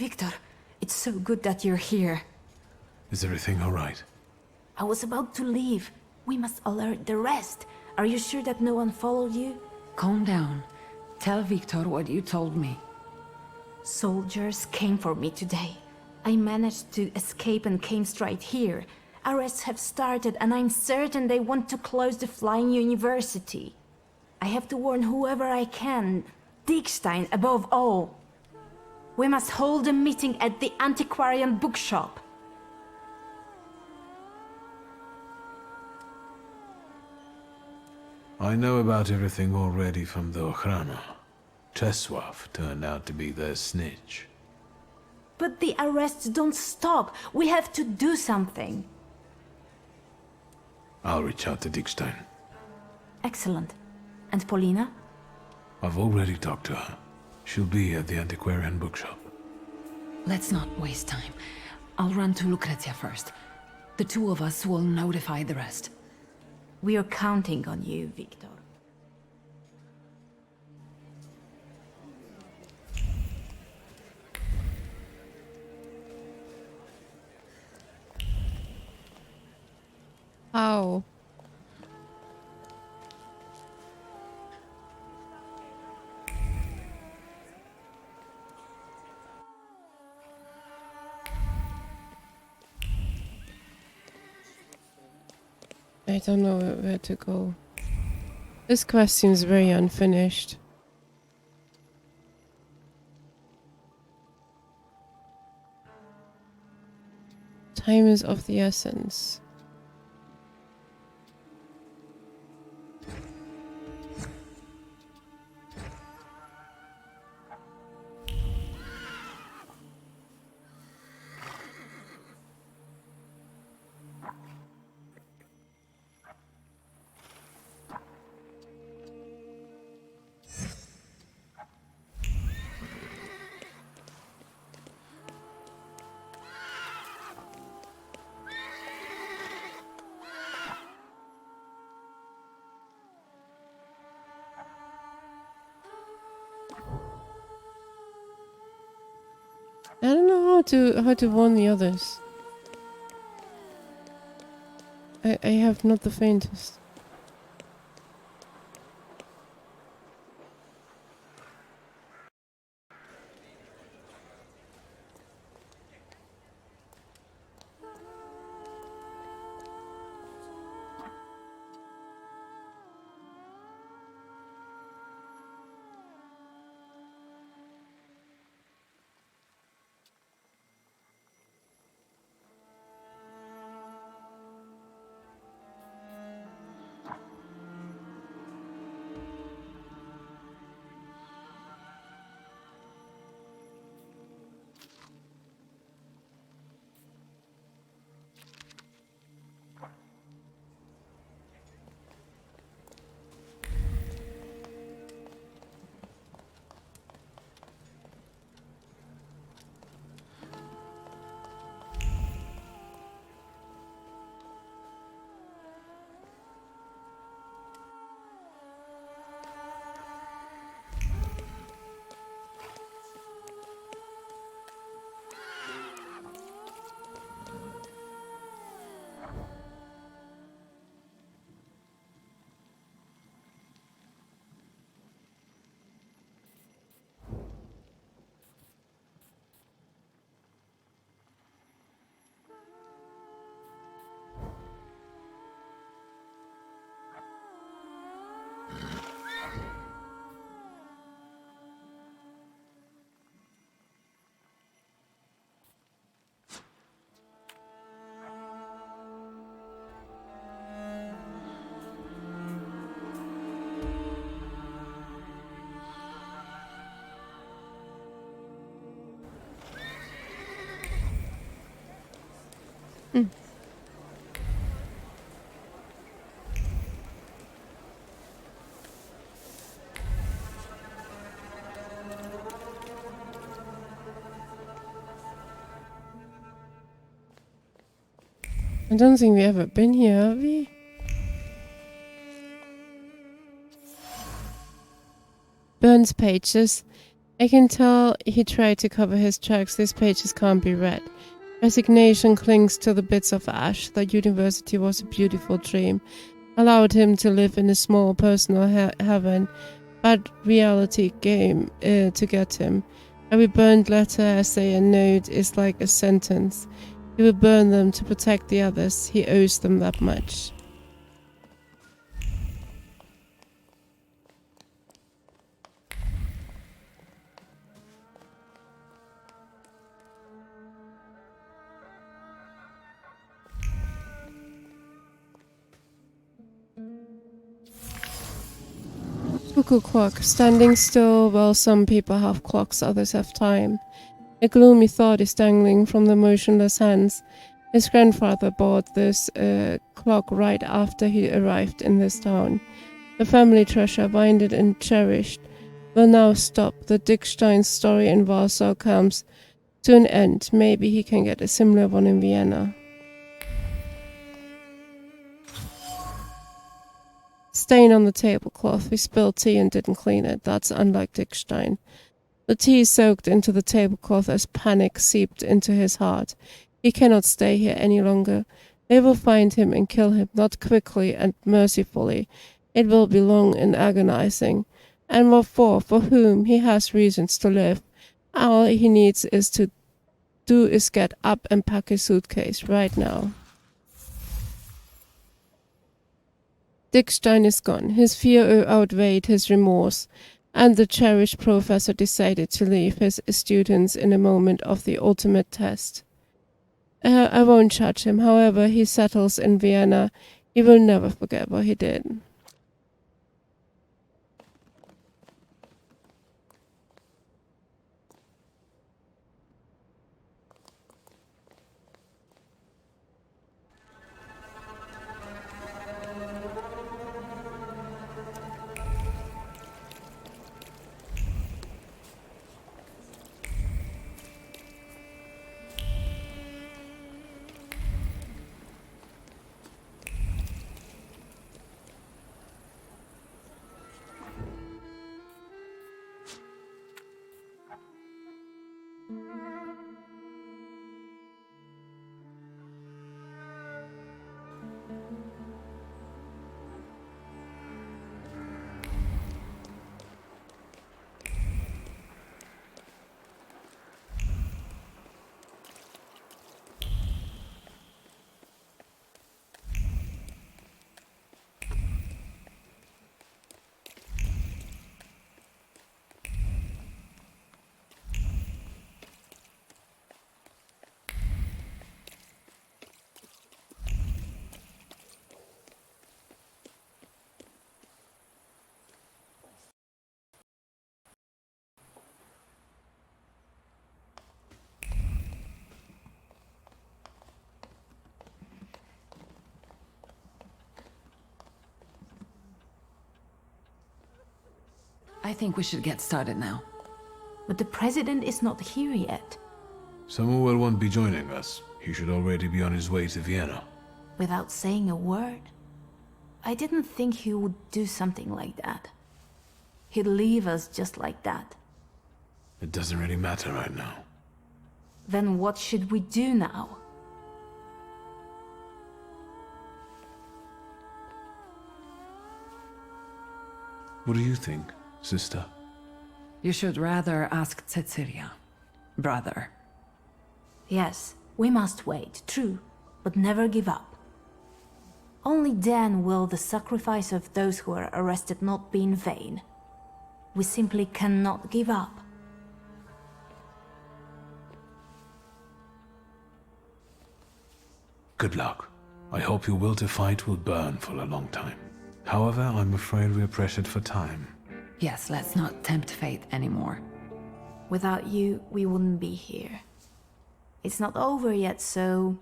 Victor, it's so good that you're here. Is everything all right? I was about to leave. We must alert the rest. Are you sure that no one followed you? Calm down. Tell Victor what you told me. Soldiers came for me today. I managed to escape and came straight here. Arrests have started and I'm certain they want to close the Flying University. I have to warn whoever I can. Dickstein above all. We must hold a meeting at the antiquarian bookshop. I know about everything already from the Ochrana. Czesław turned out to be their snitch. But the arrests don't stop. We have to do something. I'll reach out to Dickstein. Excellent. And Paulina? I've already talked to her. She'll be at the antiquarian bookshop. Let's not waste time. I'll run to Lucrezia first. The two of us will notify the rest. We are counting on you, Victor. How? I don't know where to go. This quest seems very unfinished. Time is of the essence. I don't know how to warn the others. I have not the faintest. I don't think we've ever been here, have we? Burns page says, I can tell he tried to cover his tracks. These pages can't be read. Resignation clings to the bits of ash. That university was a beautiful dream, allowed him to live in a small personal heaven, but reality came to get him. Every burned letter, essay, and note is like a sentence. He will burn them to protect the others. He owes them that much. Cuckoo clock, standing still while some people have clocks, others have time. A gloomy thought is dangling from the motionless hands. His grandfather bought this clock right after he arrived in this town. The family treasure, binded and cherished, will now stop. The Dickstein story in Warsaw comes to an end. Maybe he can get a similar one in Vienna. Stain on the tablecloth. We spilled tea and didn't clean it. That's unlike Dickstein. The tea soaked into the tablecloth as panic seeped into his heart. He cannot stay here any longer. They will find him and kill him, not quickly and mercifully. It will be long and agonizing. And what for? For whom? He has reasons to live. All he needs is get up and pack his suitcase right now. Dickstein is gone. His fear outweighed his remorse, and the cherished professor decided to leave his students in a moment of the ultimate test. I won't judge him. However he settles in Vienna, he will never forget what he did. I think we should get started now. But the president is not here yet. Samuel won't be joining us. He should already be on his way to Vienna. Without saying a word? I didn't think he would do something like that. He'd leave us just like that. It doesn't really matter right now. Then what should we do now? What do you think, sister? You should rather ask Cecilia, brother. Yes, we must wait, true, but never give up. Only then will the sacrifice of those who are arrested not be in vain. We simply cannot give up. Good luck. I hope your will to fight will burn for a long time. However, I'm afraid we're pressured for time. Yes, let's not tempt fate anymore. Without you, we wouldn't be here. It's not over yet, so...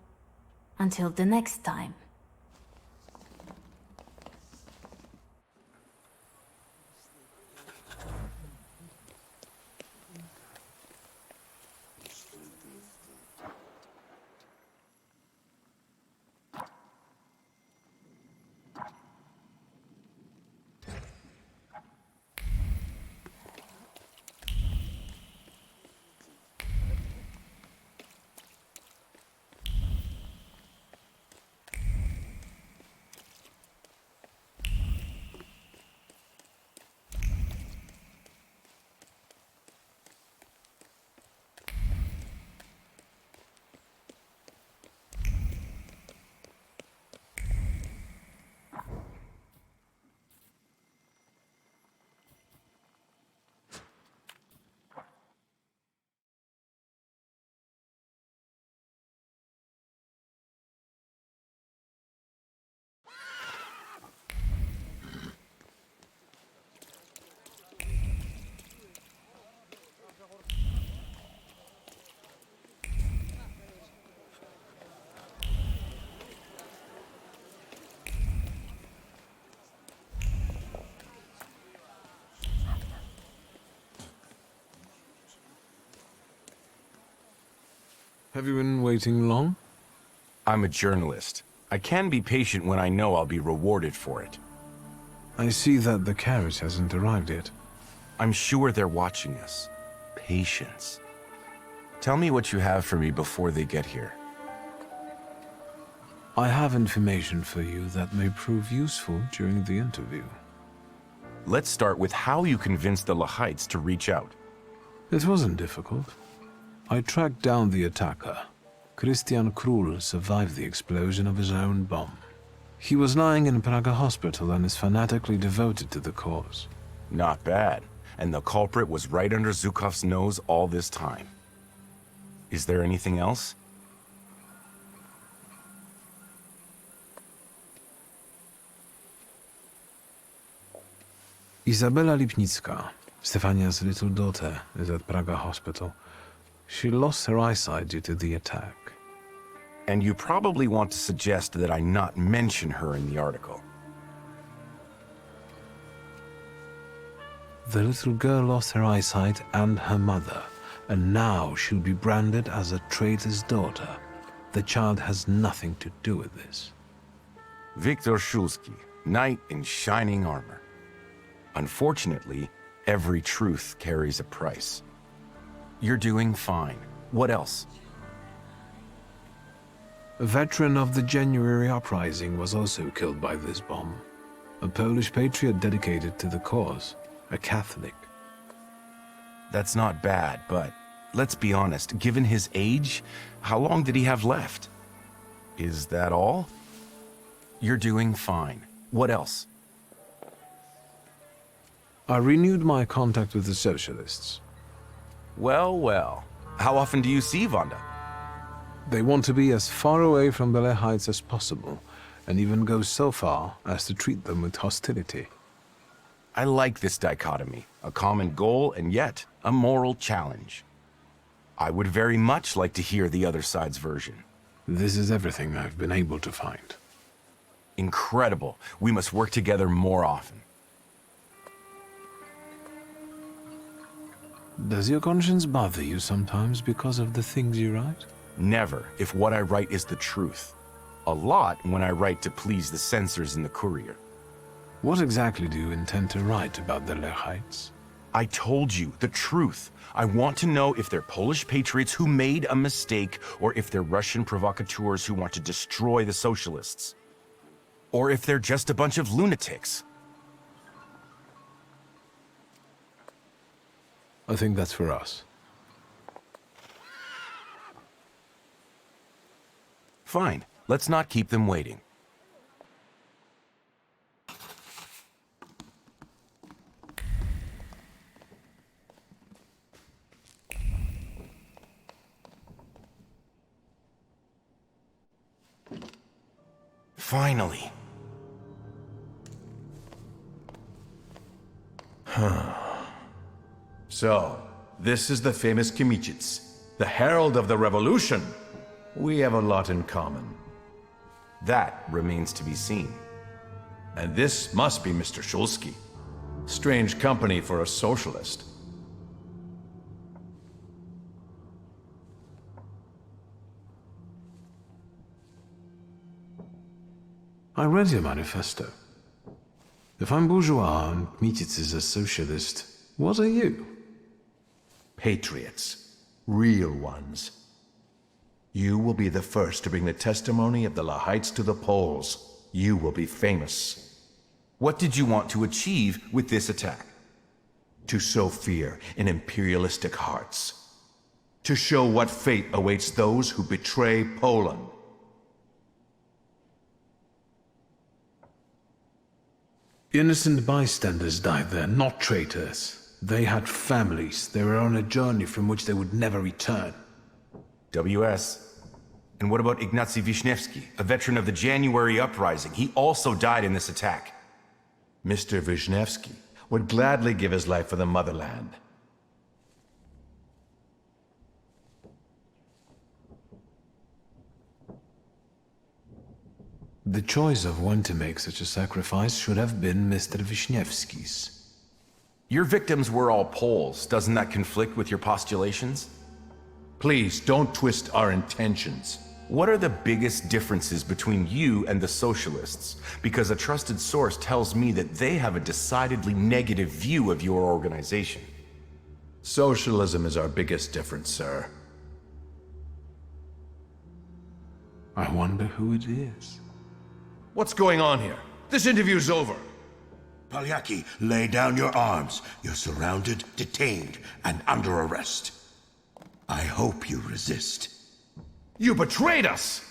until the next time. Have you been waiting long? I'm a journalist. I can be patient when I know I'll be rewarded for it. I see that the carriage hasn't arrived yet. I'm sure they're watching us. Patience. Tell me what you have for me before they get here. I have information for you that may prove useful during the interview. Let's start with how you convinced the Lahites to reach out. It wasn't difficult. I tracked down the attacker. Christian Krull survived the explosion of his own bomb. He was lying in Praga hospital and is fanatically devoted to the cause. Not bad. And the culprit was right under Zhukov's nose all this time. Is there anything else? Izabela Lipnicka, Stefania's little daughter, is at Praga hospital. She lost her eyesight due to the attack. And you probably want to suggest that I not mention her in the article. The little girl lost her eyesight and her mother, and now she'll be branded as a traitor's daughter. The child has nothing to do with this. Viktor Shulsky, knight in shining armor. Unfortunately, every truth carries a price. You're doing fine. What else? A veteran of the January uprising was also killed by this bomb. A Polish patriot dedicated to the cause. A Catholic. That's not bad, but let's be honest, given his age, how long did he have left? Is that all? You're doing fine. What else? I renewed my contact with the socialists. Well, well. How often do you see Wanda? They want to be as far away from the Lehites as possible, and even go so far as to treat them with hostility. I like this dichotomy, a common goal and yet a moral challenge. I would very much like to hear the other side's version. This is everything I've been able to find. Incredible. We must work together more often. Does your conscience bother you sometimes because of the things you write? Never, if what I write is the truth. A lot when I write to please the censors in the Courier. What exactly do you intend to write about the Lehites? I told you, the truth. I want to know if they're Polish patriots who made a mistake, or if they're Russian provocateurs who want to destroy the socialists. Or if they're just a bunch of lunatics. I think that's for us. Fine. Let's not keep them waiting. Finally. So, this is the famous Kimitsits, the herald of the revolution. We have a lot in common. That remains to be seen. And this must be Mr. Shulsky. Strange company for a socialist. I read your manifesto. If I'm bourgeois and Kmititz is a socialist, what are you? Patriots. Real ones. You will be the first to bring the testimony of the Lahites to the Poles. You will be famous. What did you want to achieve with this attack? To sow fear in imperialistic hearts. To show what fate awaits those who betray Poland. Innocent bystanders died there, not traitors. They had families. They were on a journey from which they would never return. WS. And what about Ignacy Wisniewski, a veteran of the January uprising? He also died in this attack. Mr. Wisniewski would gladly give his life for the motherland. The choice of when to make such a sacrifice should have been Mr. Wisniewski's. Your victims were all Poles. Doesn't that conflict with your postulations? Please, don't twist our intentions. What are the biggest differences between you and the socialists? Because a trusted source tells me that they have a decidedly negative view of your organization. Socialism is our biggest difference, sir. I wonder who it is. What's going on here? This interview's over. Palyaki, lay down your arms. You're surrounded, detained, and under arrest. I hope you resist. You betrayed us!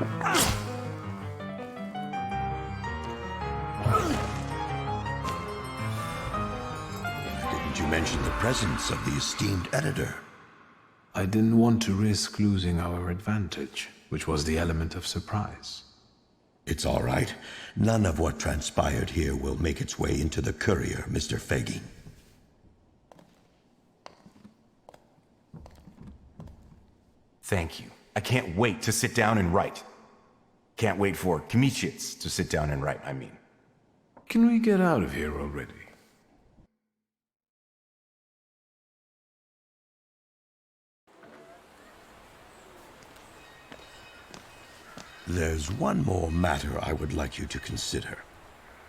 Didn't you mention the presence of the esteemed editor? I didn't want to risk losing our advantage, which was the element of surprise. It's all right. None of what transpired here will make its way into the courier, Mr. Fagin. Thank you. I can't wait to sit down and write. Can't wait for Kmicic to sit down and write, I mean. Can we get out of here already? There's one more matter I would like you to consider.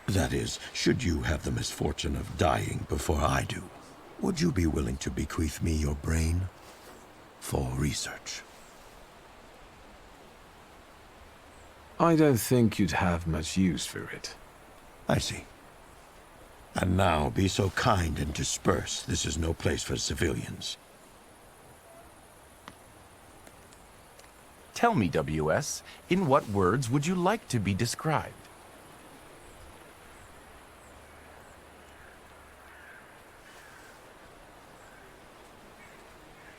That is, should you have the misfortune of dying before I do, would you be willing to bequeath me your brain for research? I don't think you'd have much use for it. I see. And now, be so kind and disperse. This is no place for civilians. Tell me, WS, in what words would you like to be described?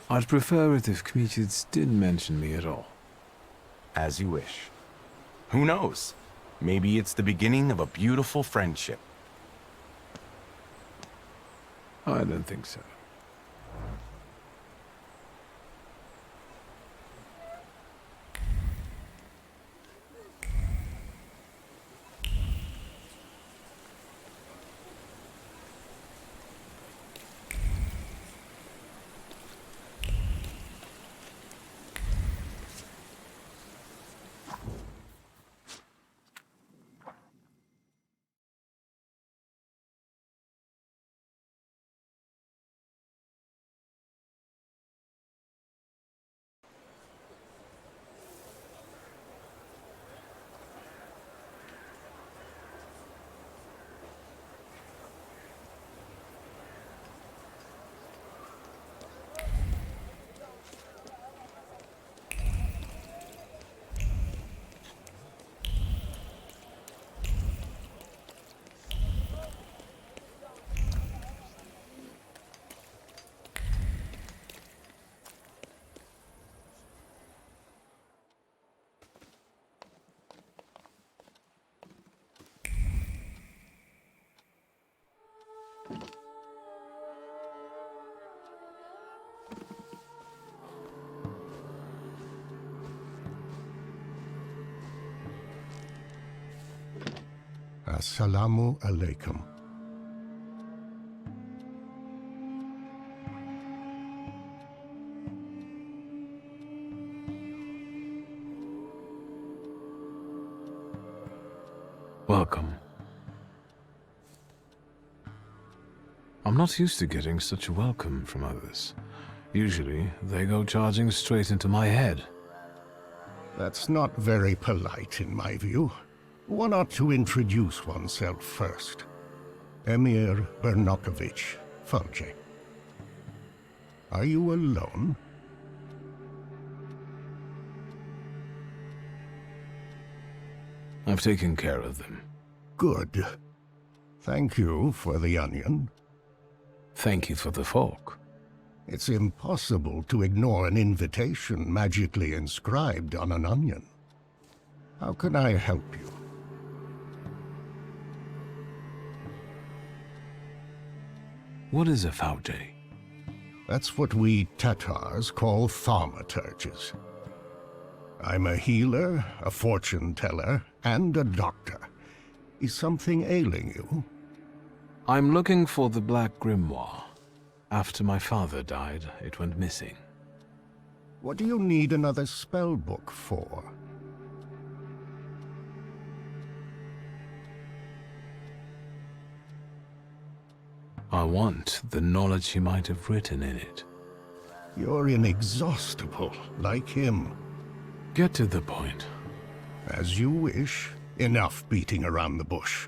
I'd prefer it if Kmicic didn't mention me at all. As you wish. Who knows? Maybe it's the beginning of a beautiful friendship. I don't think so. Assalamu alaikum. Welcome. I'm not used to getting such a welcome from others. Usually, they go charging straight into my head. That's not very polite in my view. One ought to introduce oneself first. Emir Bernakovich, Folje. Are you alone? I've taken care of them. Good. Thank you for the onion. Thank you for the fork. It's impossible to ignore an invitation magically inscribed on an onion. How can I help you? What is a Faude? That's what we Tatars call Thaumaturges. I'm a healer, a fortune teller, and a doctor. Is something ailing you? I'm looking for the Black Grimoire. After my father died, it went missing. What do you need another spell book for? I want the knowledge he might have written in it. You're inexhaustible, like him. Get to the point. As you wish. Enough beating around the bush.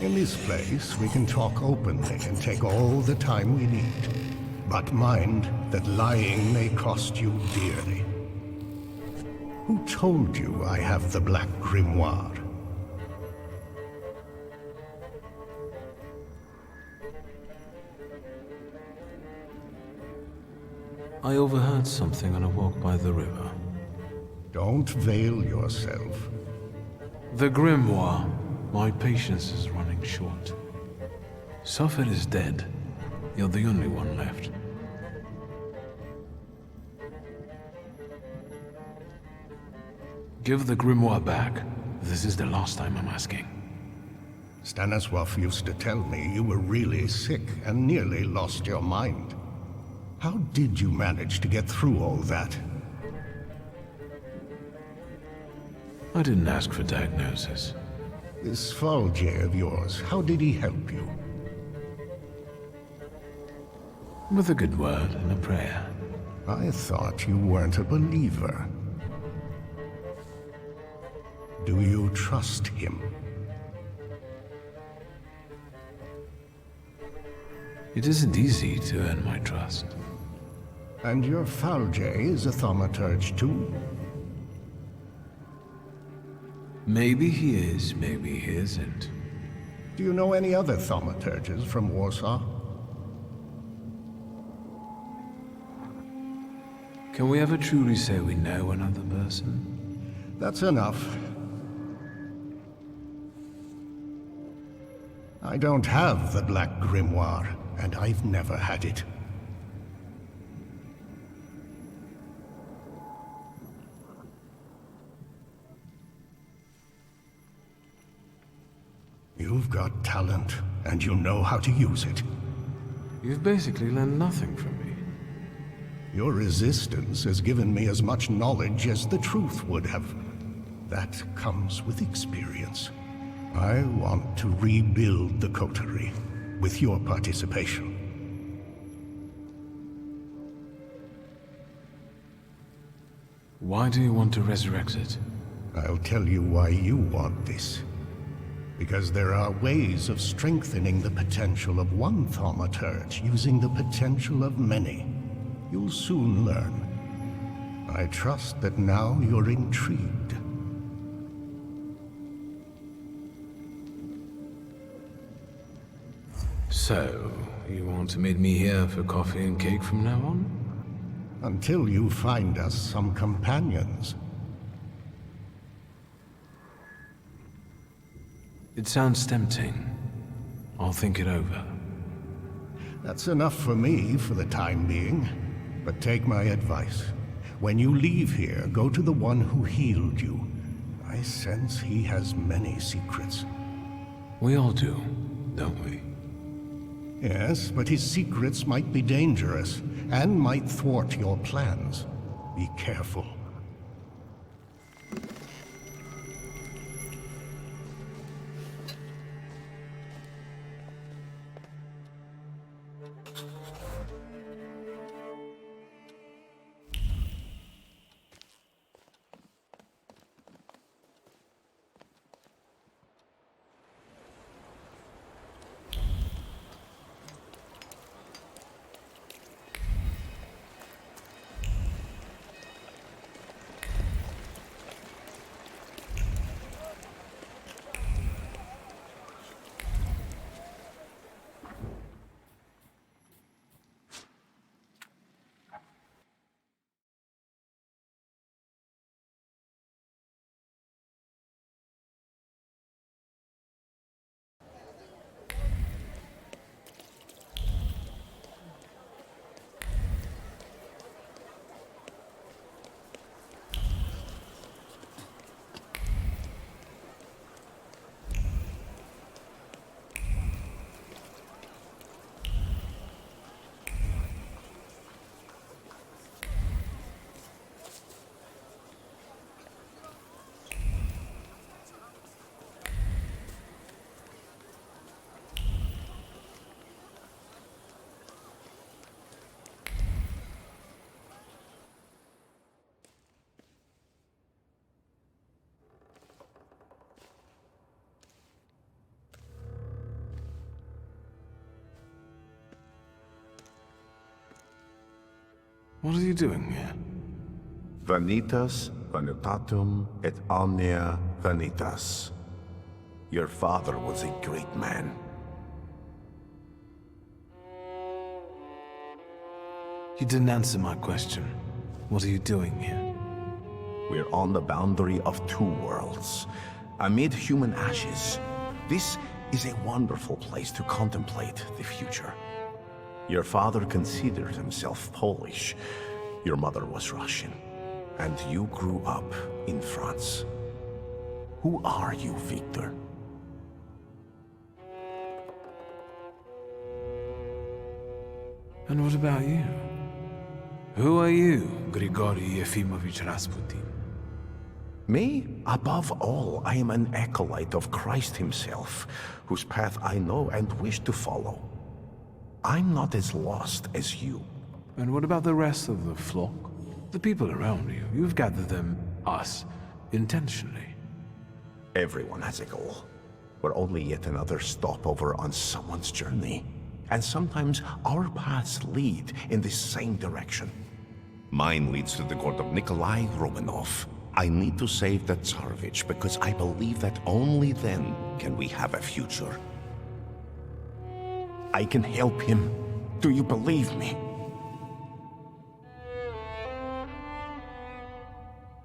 In this place, we can talk openly and take all the time we need. But mind that lying may cost you dearly. Who told you I have the Black Grimoire? I overheard something on a walk by the river. Don't veil yourself. The Grimoire. My patience is running short. Suffolk is dead. You're the only one left. Give the Grimoire back. This is the last time I'm asking. Stanisław used to tell me you were really sick and nearly lost your mind. How did you manage to get through all that? I didn't ask for diagnosis. This Thaumaturge of yours, how did he help you? With a good word and a prayer. I thought you weren't a believer. Do you trust him? It isn't easy to earn my trust. And your Thaumaturge is a Thaumaturge too? Maybe he is, maybe he isn't. Do you know any other Thaumaturges from Warsaw? Can we ever truly say we know another person? That's enough. I don't have the Black Grimoire, and I've never had it. You've got talent, and you know how to use it. You've basically learned nothing from me. Your resistance has given me as much knowledge as the truth would have. That comes with experience. I want to rebuild the coterie, with your participation. Why do you want to resurrect it? I'll tell you why you want this. Because there are ways of strengthening the potential of one Thaumaturge using the potential of many. You'll soon learn. I trust that now you're intrigued. So, you want to meet me here for coffee and cake from now on? Until you find us some companions. It sounds tempting. I'll think it over. That's enough for me for the time being. But take my advice. When you leave here, go to the one who healed you. I sense he has many secrets. We all do, don't we? Yes, but his secrets might be dangerous, and might thwart your plans. Be careful. What are you doing here? Vanitas, vanitatum, et omnia vanitas. Your father was a great man. You didn't answer my question. What are you doing here? We're on the boundary of two worlds, amid human ashes. This is a wonderful place to contemplate the future. Your father considered himself Polish. Your mother was Russian. And you grew up in France. Who are you, Victor? And what about you? Who are you, Grigory Yefimovich Rasputin? Me? Above all, I am an acolyte of Christ himself, whose path I know and wish to follow. I'm not as lost as you. And what about the rest of the flock? The people around you. You've gathered them, us, intentionally. Everyone has a goal. We're only yet another stopover on someone's journey. And sometimes our paths lead in the same direction. Mine leads to the court of Nikolai Romanov. I need to save the Tsarevich because I believe that only then can we have a future. I can help him. Do you believe me?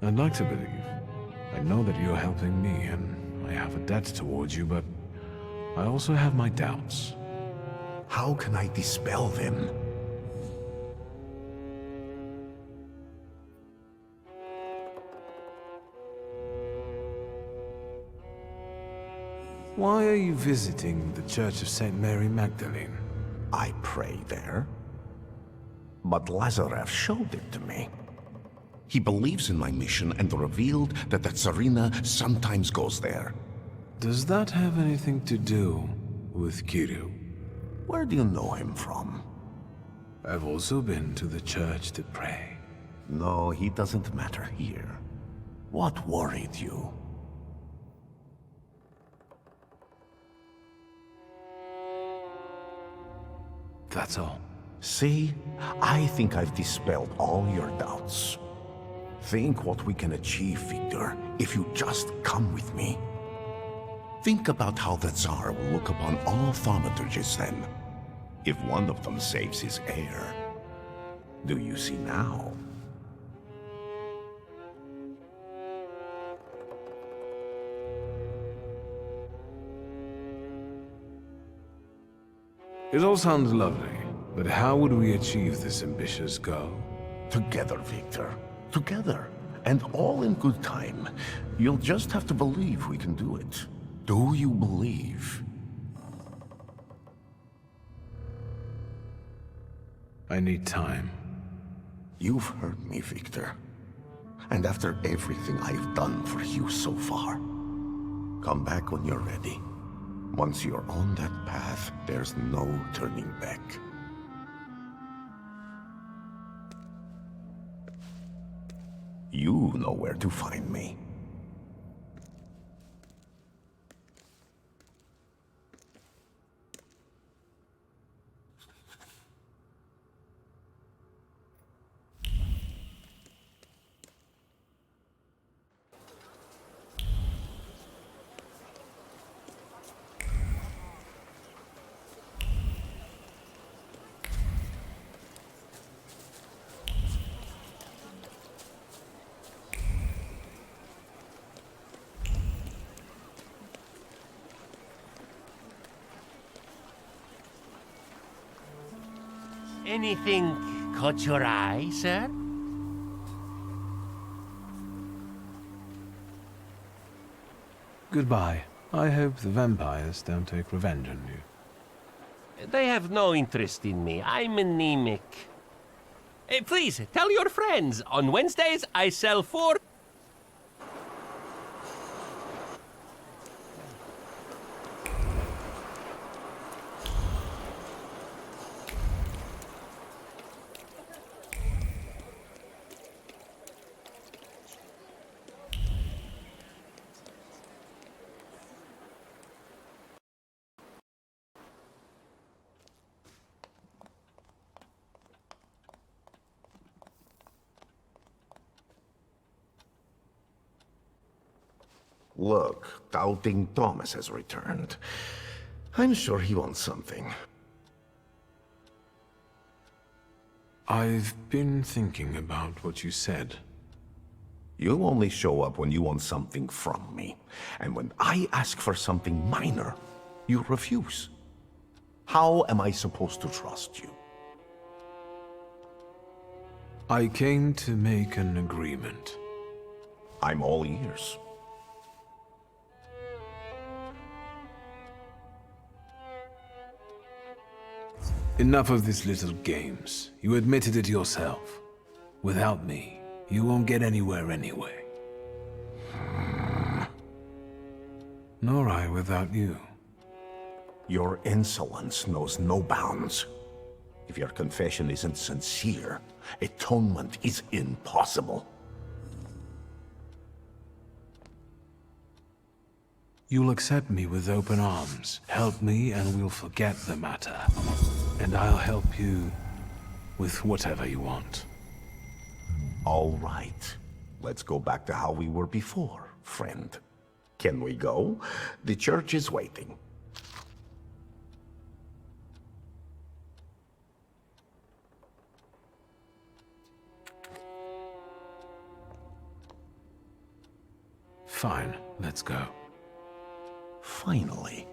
I'd like to believe. I know that you're helping me, and I have a debt towards you, but I also have my doubts. How can I dispel them? Why are you visiting the Church of St. Mary Magdalene? I pray there. But Lazarev showed it to me. He believes in my mission and revealed that the Tsarina sometimes goes there. Does that have anything to do with Kirill? Where do you know him from? I've also been to the church to pray. No, he doesn't matter here. What worried you? That's all. See? I think I've dispelled all your doubts. Think what we can achieve, Victor, if you just come with me. Think about how the Tsar will look upon all Thaumaturges then, if one of them saves his heir. Do you see now? It all sounds lovely, but how would we achieve this ambitious goal? Together, Victor. Together. And all in good time. You'll just have to believe we can do it. Do you believe? I need time. You've heard me, Victor. And after everything I've done for you so far, come back when you're ready. Once you're on that path, there's no turning back. You know where to find me. Anything caught your eye, sir? Goodbye. I hope the vampires don't take revenge on you. They have no interest in me. I'm anemic. Please, tell your friends. On Wednesdays, I sell 4... Look, Doubting Thomas has returned. I'm sure he wants something. I've been thinking about what you said. You only show up when you want something from me. And when I ask for something minor, you refuse. How am I supposed to trust you? I came to make an agreement. I'm all ears. Enough of these little games. You admitted it yourself. Without me, you won't get anywhere anyway. Nor I without you. Your insolence knows no bounds. If your confession isn't sincere, atonement is impossible. You'll accept me with open arms, help me, and we'll forget the matter. And I'll help you with whatever you want. All right. Let's go back to how we were before, friend. Can we go? The church is waiting. Fine, let's go. Finally.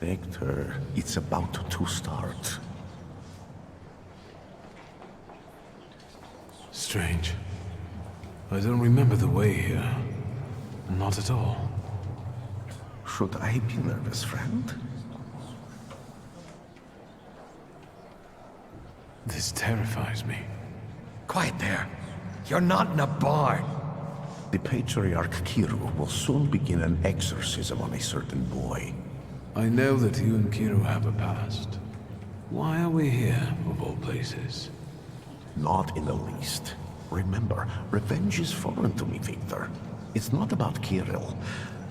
Victor, it's about to start. Strange. I don't remember the way here. Not at all. Should I be nervous, friend? This terrifies me. Quiet there. You're not in a bar. The Patriarch Kiru will soon begin an exorcism on a certain boy. I know that you and Kiru have a past. Why are we here, of all places? Not in the least. Remember, revenge is foreign to me, Victor. It's not about Kirill.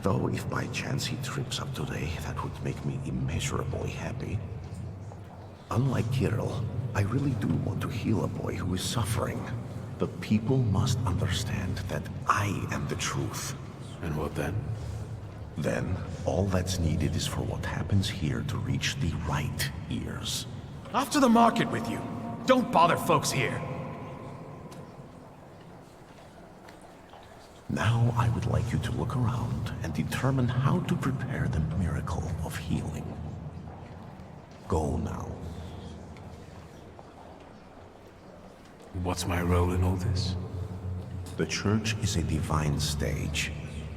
Though if by chance he trips up today, that would make me immeasurably happy. Unlike Kirill, I really do want to heal a boy who is suffering. The people must understand that I am the truth. And what then? Then, all that's needed is for what happens here to reach the right ears. Off to the market with you. Don't bother folks here. Now I would like you to look around and determine how to prepare the miracle of healing. Go now. What's my role in all this? The church is a divine stage.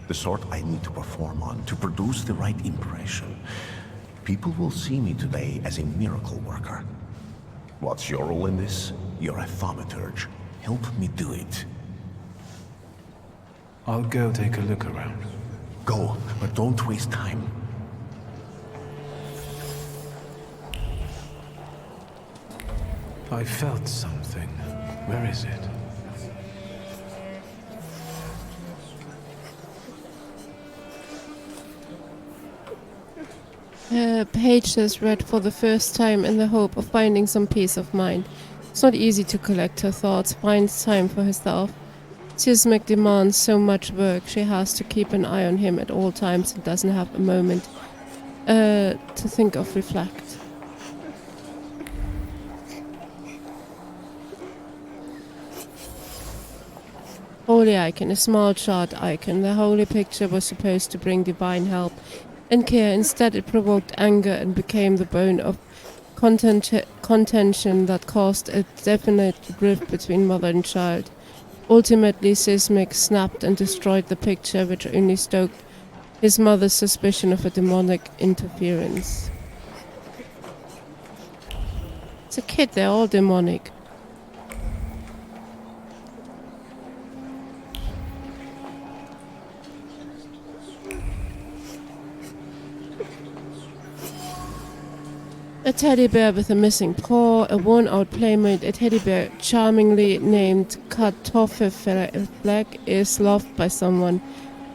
The sort I need to perform on to produce the right impression. People will see me today as a miracle worker. What's your role in this? You're a thaumaturge. Help me do it. I'll go take a look around. Go, but don't waste time. I felt something. Where is it? Pages read for the first time in the hope of finding some peace of mind. It's not easy to collect her thoughts, find time for herself. Sismic demands so much work, she has to keep an eye on him at all times and doesn't have a moment to think of reflect. Holy icon, a small chart icon. The holy picture was supposed to bring divine help and care. Instead it provoked anger and became the bone of contention that caused a definite rift between mother and child. Ultimately, Sismic snapped and destroyed the picture, which only stoked his mother's suspicion of a demonic interference. It's a kid, they're all demonic. A teddy bear with a missing paw, a worn-out playmate, a teddy bear charmingly named Kartoffelfleck is loved by someone.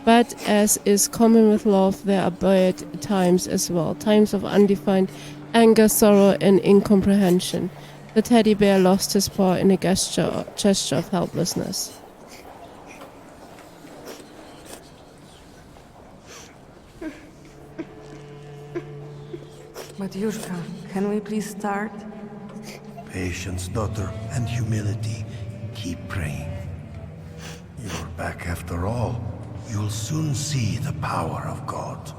But as is common with love, there are bad times as well, times of undefined anger, sorrow, and incomprehension. The teddy bear lost his paw in a gesture of helplessness. Matyushka, can we please start? Patience, daughter, and humility. Keep praying. You're back after all. You'll soon see the power of God.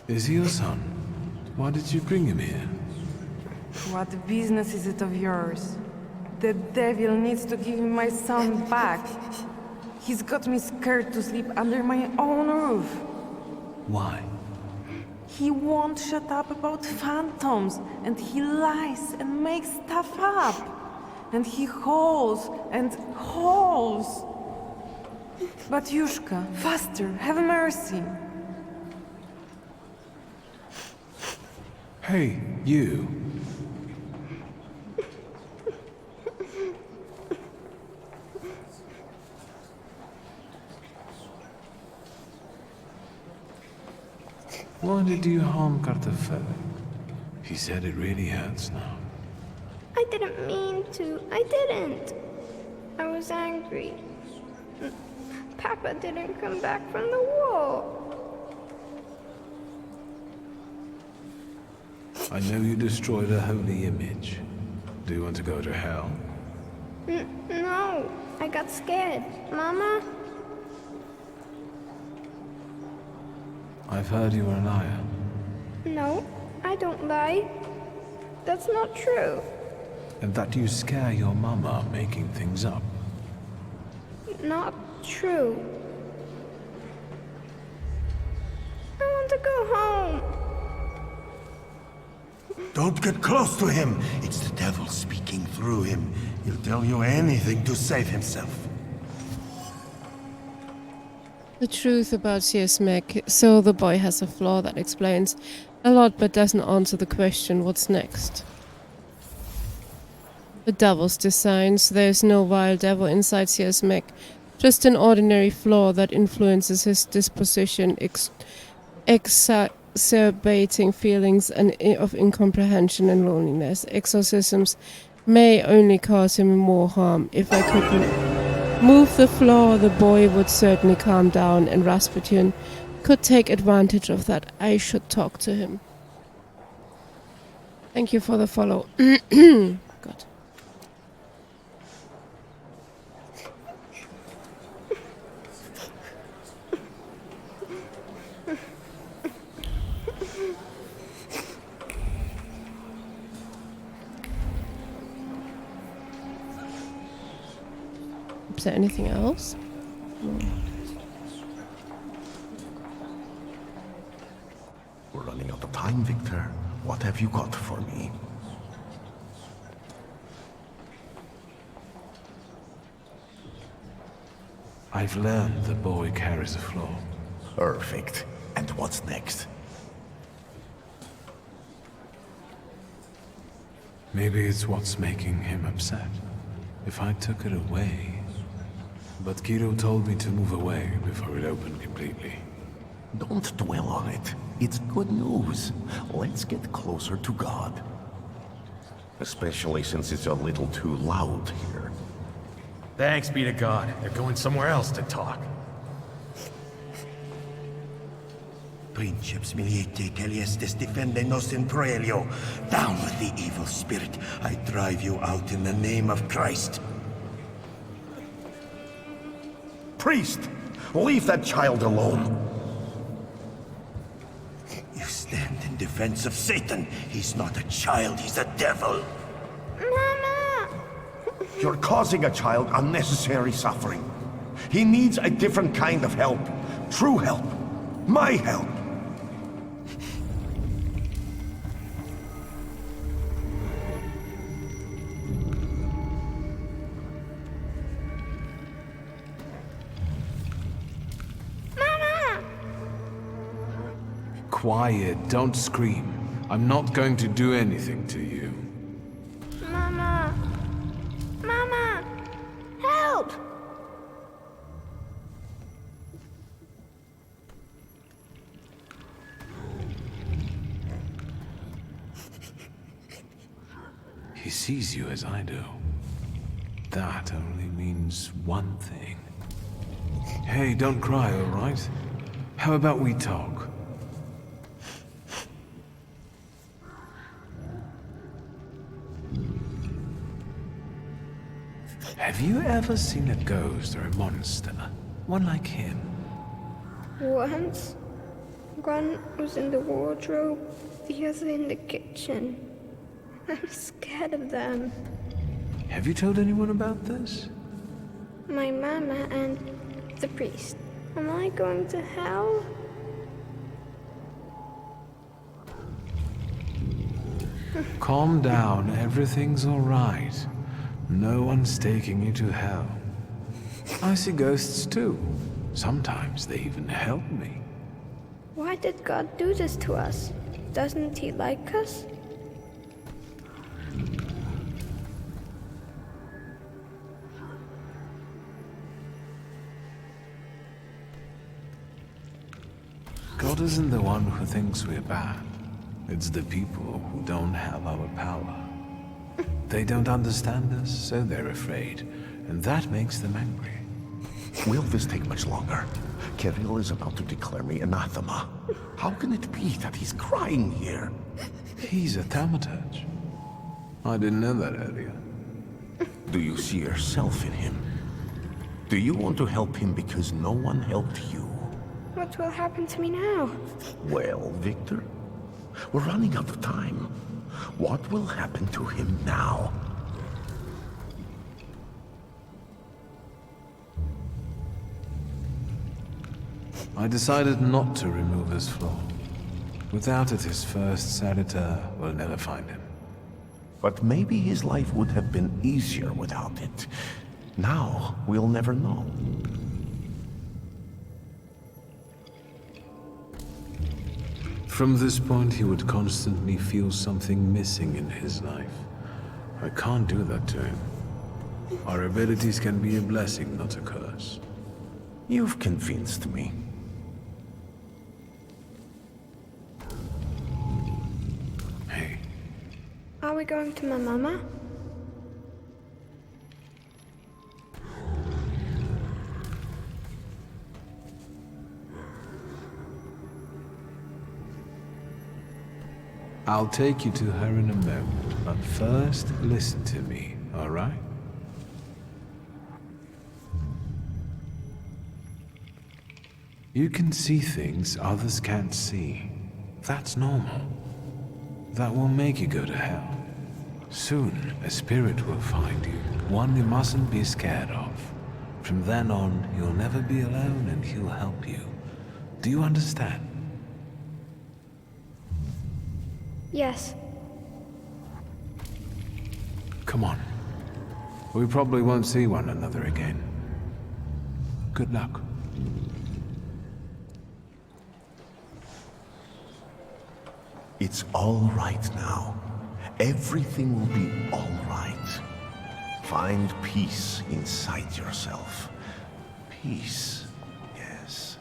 Is he your son? Why did you bring him here? What business is it of yours? The devil needs to give me my son back. He's got me scared to sleep under my own roof. Why? He won't shut up about phantoms, and he lies and makes stuff up. And he hauls and hauls. Batyushka, faster, have mercy. Hey, you. Why did you harm Kartafel? He said it really hurts now. I didn't mean to. I didn't. I was angry. Papa didn't come back from the war. I know you destroyed a holy image. Do you want to go to hell? No, I got scared. Mama? I've heard you were a liar. No, I don't lie. That's not true. And that you scare your mama making things up. Not true. I want to go home. Don't get close to him. It's the devil speaking through him. He'll tell you anything to save himself. The truth about C.S. Mac. So the boy has a flaw that explains a lot but doesn't answer the question, what's next? The devil's designs. There's no vile devil inside C.S. Mac. Just an ordinary flaw that influences his disposition, exacerbating feelings of incomprehension and loneliness. Exorcisms may only cause him more harm. If I could move the flaw, the boy would certainly calm down, and Rasputin could take advantage of that. I should talk to him. Thank you for the follow. God. Is there anything else? No. We're running out of time, Victor. What have you got for me? I've learned the boy carries a flaw. Perfect. And what's next? Maybe it's what's making him upset. If I took it away... But Kiro told me to move away before it opened completely. Don't dwell on it. It's good news. Let's get closer to God. Especially since it's a little too loud here. Thanks be to God. They're going somewhere else to talk. Princeps miliete celiestes defendenos in proelio. Down with the evil spirit. I drive you out in the name of Christ. Priest! Leave that child alone! You stand in defense of Satan. He's not a child, he's a devil. Mama! You're causing a child unnecessary suffering. He needs a different kind of help. True help. My help. Quiet, don't scream. I'm not going to do anything to you. Mama! Mama! Help! sees you as I do. That only means one thing. Hey, don't cry, all right? How about we talk? Have you ever seen a ghost or a monster? One like him? Once, one was in the wardrobe, the other in the kitchen. I'm scared of them. Have you told anyone about this? My mama and the priest. Am I going to hell? Calm down, everything's all right. No one's taking you to hell. I see ghosts too. Sometimes they even help me. Why did God do this to us? Doesn't he like us? God isn't the one who thinks we're bad. It's the people who don't have our power. They don't understand us, so they're afraid. And that makes them angry. Will this take much longer? Kirill is about to declare me anathema. How can it be that he's crying here? He's a Thaumaturge. I didn't know that earlier. Do you see yourself in him? Do you want to help him because no one helped you? What will happen to me now? Well, Victor, we're running out of time. What will happen to him now? I decided not to remove his flaw. Without it, his first servitor will never find him. But maybe his life would have been easier without it. Now, we'll never know. From this point, he would constantly feel something missing in his life. I can't do that to him. Our abilities can be a blessing, not a curse. You've convinced me. Hey. Are we going to my mama? I'll take you to her in a moment, but first listen to me, all right? You can see things others can't see. That's normal. That will make you go to hell. Soon, a spirit will find you, one you mustn't be scared of. From then on, you'll never be alone and he'll help you. Do you understand? Yes. Come on. We probably won't see one another again. Good luck. It's all right now. Everything will be all right. Find peace inside yourself. Peace, yes.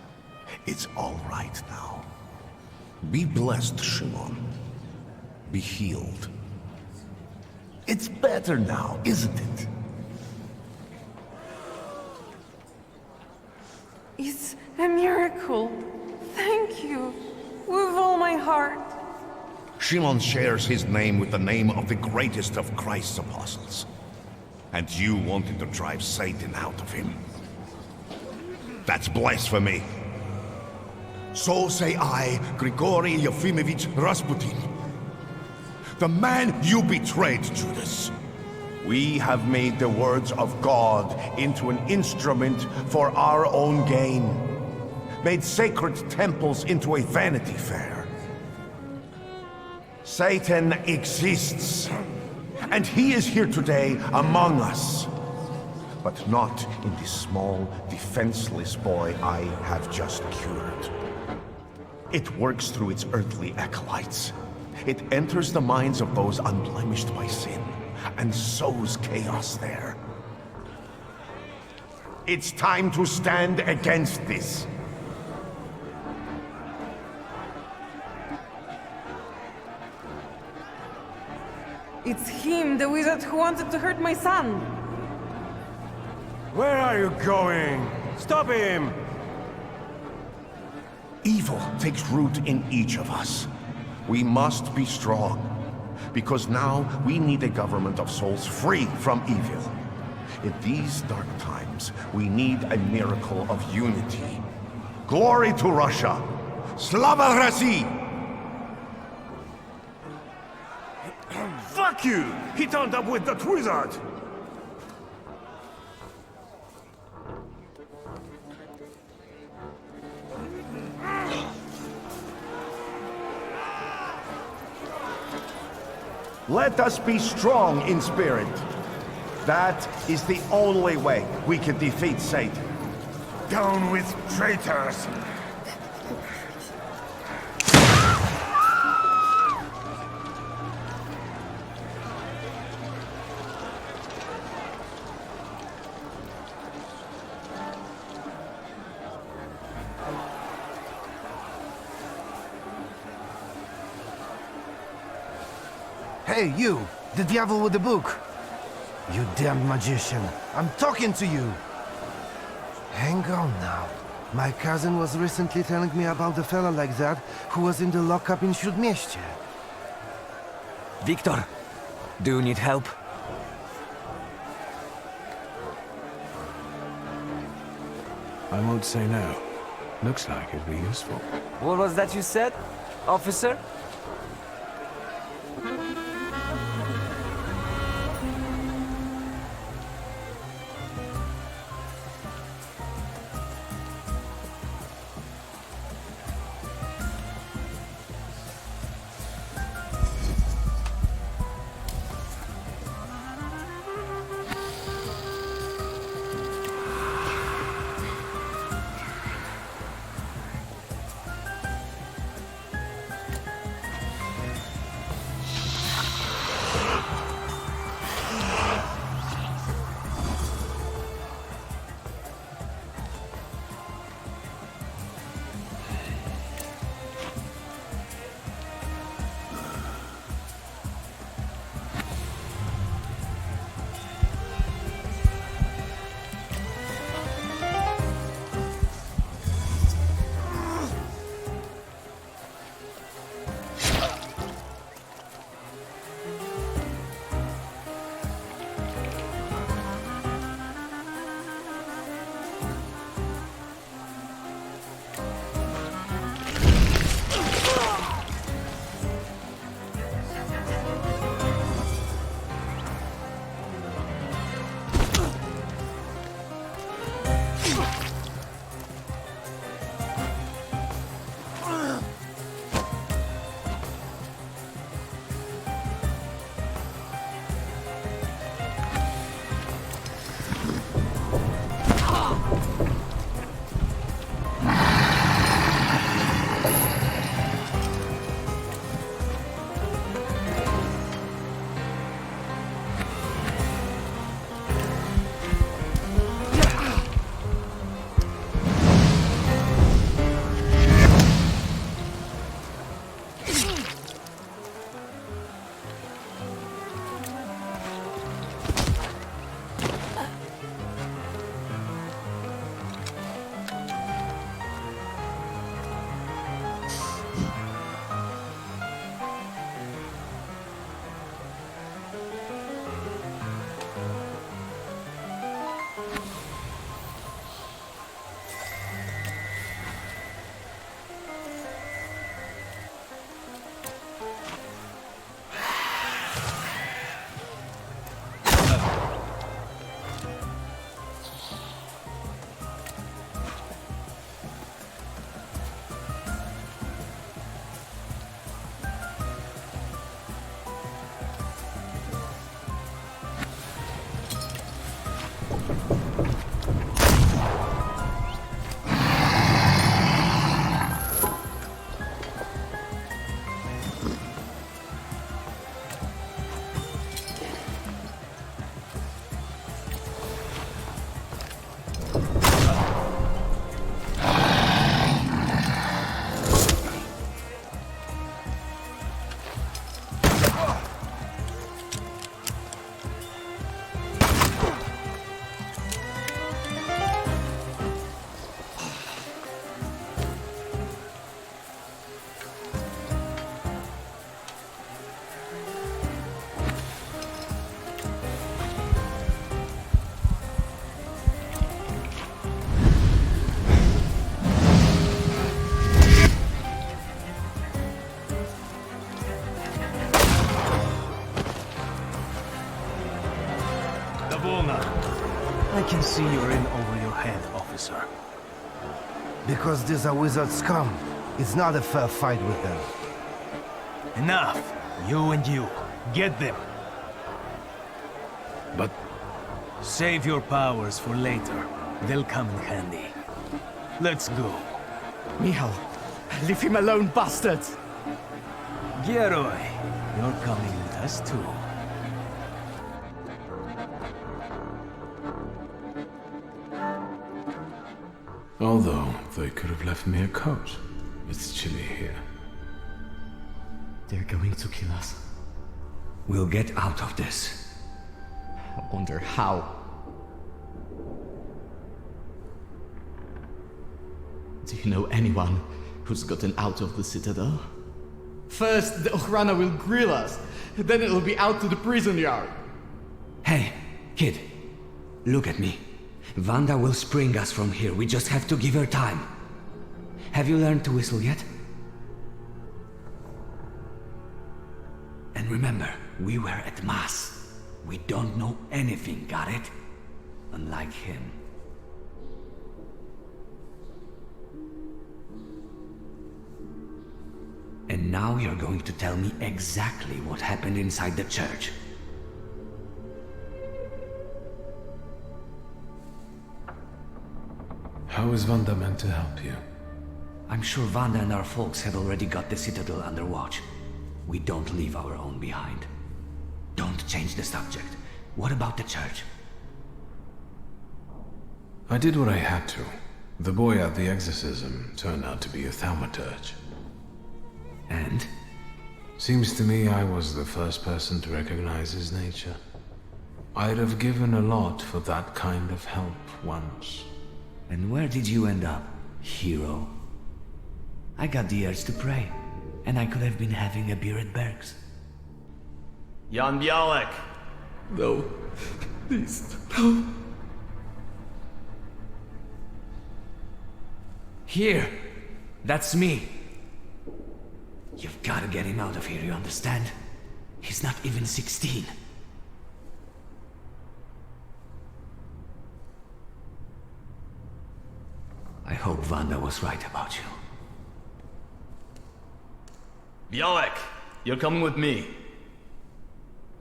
It's all right now. Be blessed, Shimon. Be healed. It's better now, isn't it? It's a miracle. Thank you. With all my heart. Shimon shares his name with the name of the greatest of Christ's apostles. And you wanted to drive Satan out of him. That's blasphemy. So say I, Grigory Yefimovich Rasputin. The man you betrayed, Judas. We have made the words of God into an instrument for our own gain. Made sacred temples into a vanity fair. Satan exists. And he is here today among us. But not in this small, defenseless boy I have just cured. It works through its earthly acolytes. It enters the minds of those unblemished by sin, and sows chaos there. It's time to stand against this. It's him, the wizard who wanted to hurt my son. Where are you going? Stop him! Evil takes root in each of us. We must be strong, because now we need a government of souls free from evil. In these dark times, we need a miracle of unity. Glory to Russia! Slava России! Fuck you! He turned up with that wizard! Let us be strong in spirit. That is the only way we can defeat Satan. Down with traitors! Hey, you! The devil with the book! You damned magician! I'm talking to you! Hang on now. My cousin was recently telling me about a fella like that who was in the lockup in Śródmieście. Victor, do you need help? I won't say no. Looks like it'd be useful. What was that you said, officer? can see you're in over your head, officer. Because these are wizard scum. It's not a fair fight with them. Enough! You and you. Get them. But... Save your powers for later. They'll come in handy. Let's go. Michal, leave him alone, bastards! Geroy, you're coming with us too. Although, they could have left me a coat. It's chilly here. They're going to kill us. We'll get out of this. I wonder how. Do you know anyone who's gotten out of the Citadel? First, the Ochrana will grill us. Then it'll be out to the prison yard. Hey, kid. Look at me. Wanda will spring us from here. We just have to give her time. Have you learned to whistle yet? And remember, we were at Mass. We don't know anything, got it? Unlike him. And now you're going to tell me exactly what happened inside the church. How is Wanda meant to help you? I'm sure Wanda and our folks have already got the Citadel under watch. We don't leave our own behind. Don't change the subject. What about the church? I did what I had to. The boy at the exorcism turned out to be a Thaumaturge. And? Seems to me I was the first person to recognize his nature. I'd have given a lot for that kind of help once. And where did you end up, hero? I got the urge to pray, and I could have been having a beer at Berg's. Jan Bialek! No. Please, no. Here! That's me! You've gotta get him out of here, you understand? He's not even 16. I hope Wanda was right about you. Bialek, you're coming with me.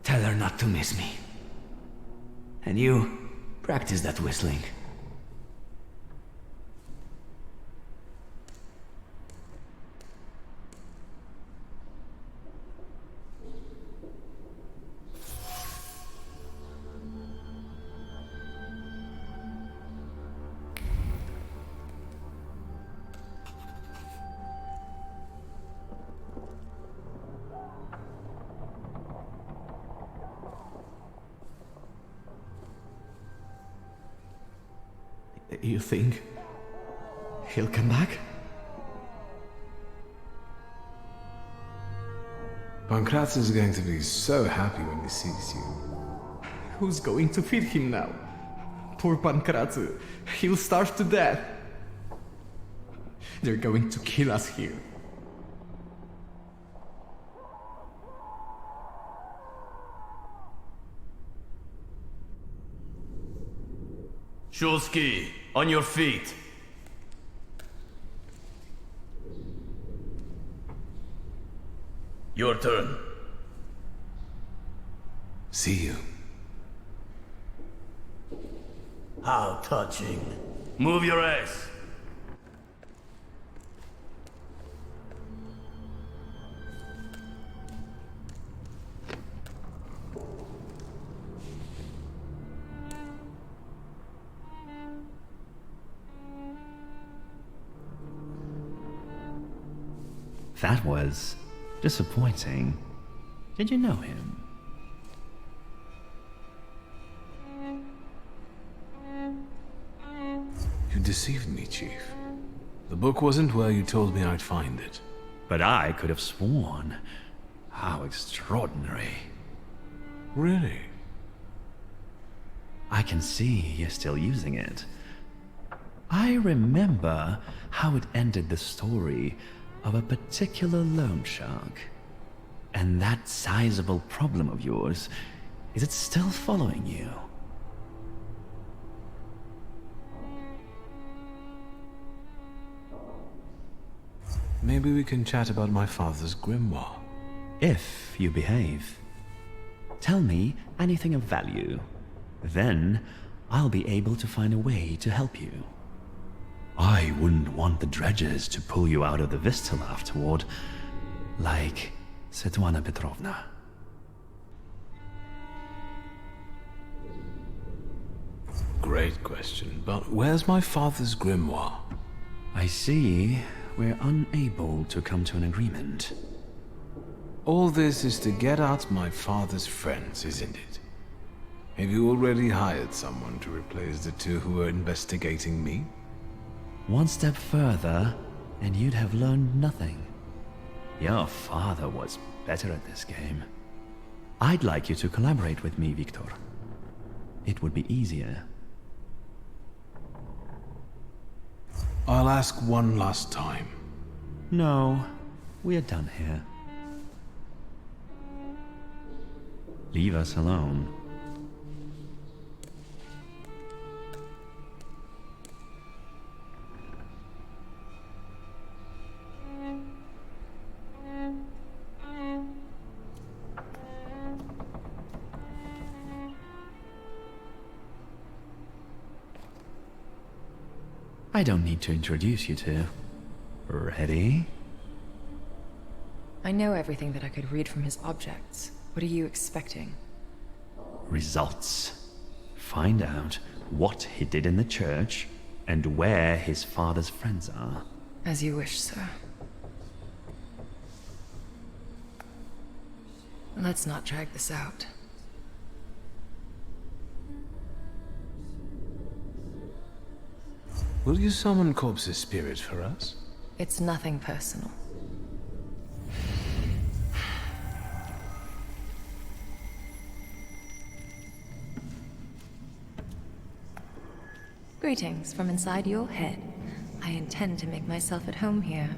Tell her not to miss me. And you, practice that whistling. You think he'll come back? Pankratz is going to be so happy when he sees you. Who's going to feed him now? Poor Pankratz. He'll starve to death. They're going to kill us here. Shulsky, on your feet. Your turn. See you. How touching. Move your ass. That was disappointing. Did you know him? You deceived me, Chief. The book wasn't where you told me I'd find it. But I could have sworn. How extraordinary. Really? I can see you're still using it. I remember how it ended the story of a particular loan shark. And that sizable problem of yours, is it still following you? Maybe we can chat about my father's grimoire. If you behave. Tell me anything of value. Then I'll be able to find a way to help you. I wouldn't want the dredgers to pull you out of the Vistal afterward, like Svetlana Petrovna. Great question, but where's my father's grimoire? I see we're unable to come to an agreement. All this is to get at my father's friends, isn't it? Have you already hired someone to replace the two who are investigating me? One step further, and you'd have learned nothing. Your father was better at this game. I'd like you to collaborate with me, Victor. It would be easier. I'll ask one last time. No, we're done here. Leave us alone. I don't need to introduce you to. Ready? I know everything that I could read from his objects. What are you expecting? Results. Find out what he did in the church and where his father's friends are. As you wish, sir. Let's not drag this out. Will you summon Corpse's spirit for us? It's nothing personal. Greetings from inside your head. I intend to make myself at home here.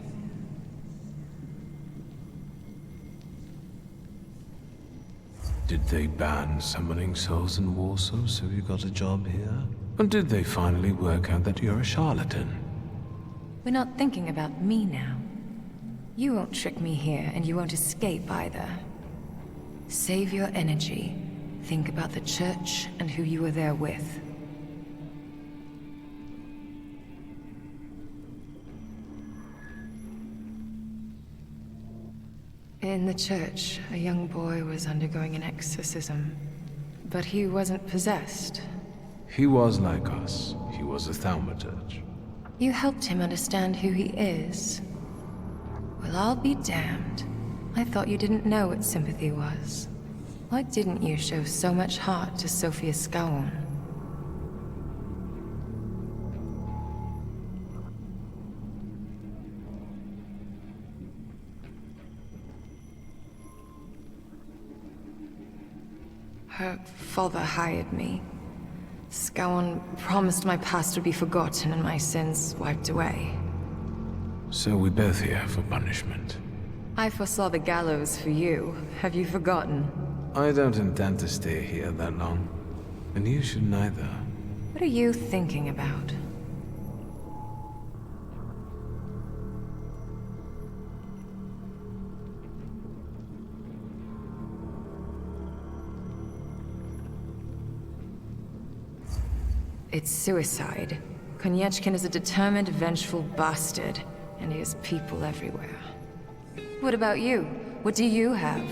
Did they ban summoning souls in Warsaw, so you got a job here? Or did they finally work out that you're a charlatan? We're not thinking about me now. You won't trick me here, and you won't escape either. Save your energy. Think about the church and who you were there with. In the church, a young boy was undergoing an exorcism. But he wasn't possessed. He was like us. He was a Thaumaturge. You helped him understand who he is. Well, I'll be damned. I thought you didn't know what sympathy was. Why didn't you show so much heart to Sophia Skowron? Her father hired me. Skowron promised my past would be forgotten and my sins wiped away. So we're both here for punishment. I foresaw the gallows for you. Have you forgotten? I don't intend to stay here that long. And you should neither. What are you thinking about? It's suicide. Konieczkin is a determined, vengeful bastard, and he has people everywhere. What about you? What do you have?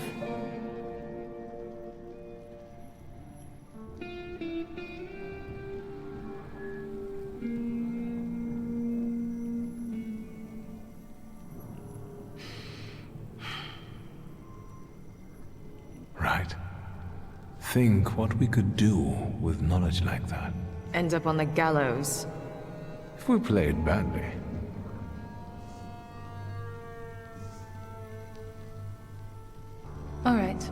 Right. Think what we could do with knowledge like that. End up on the gallows. If we played badly. All right.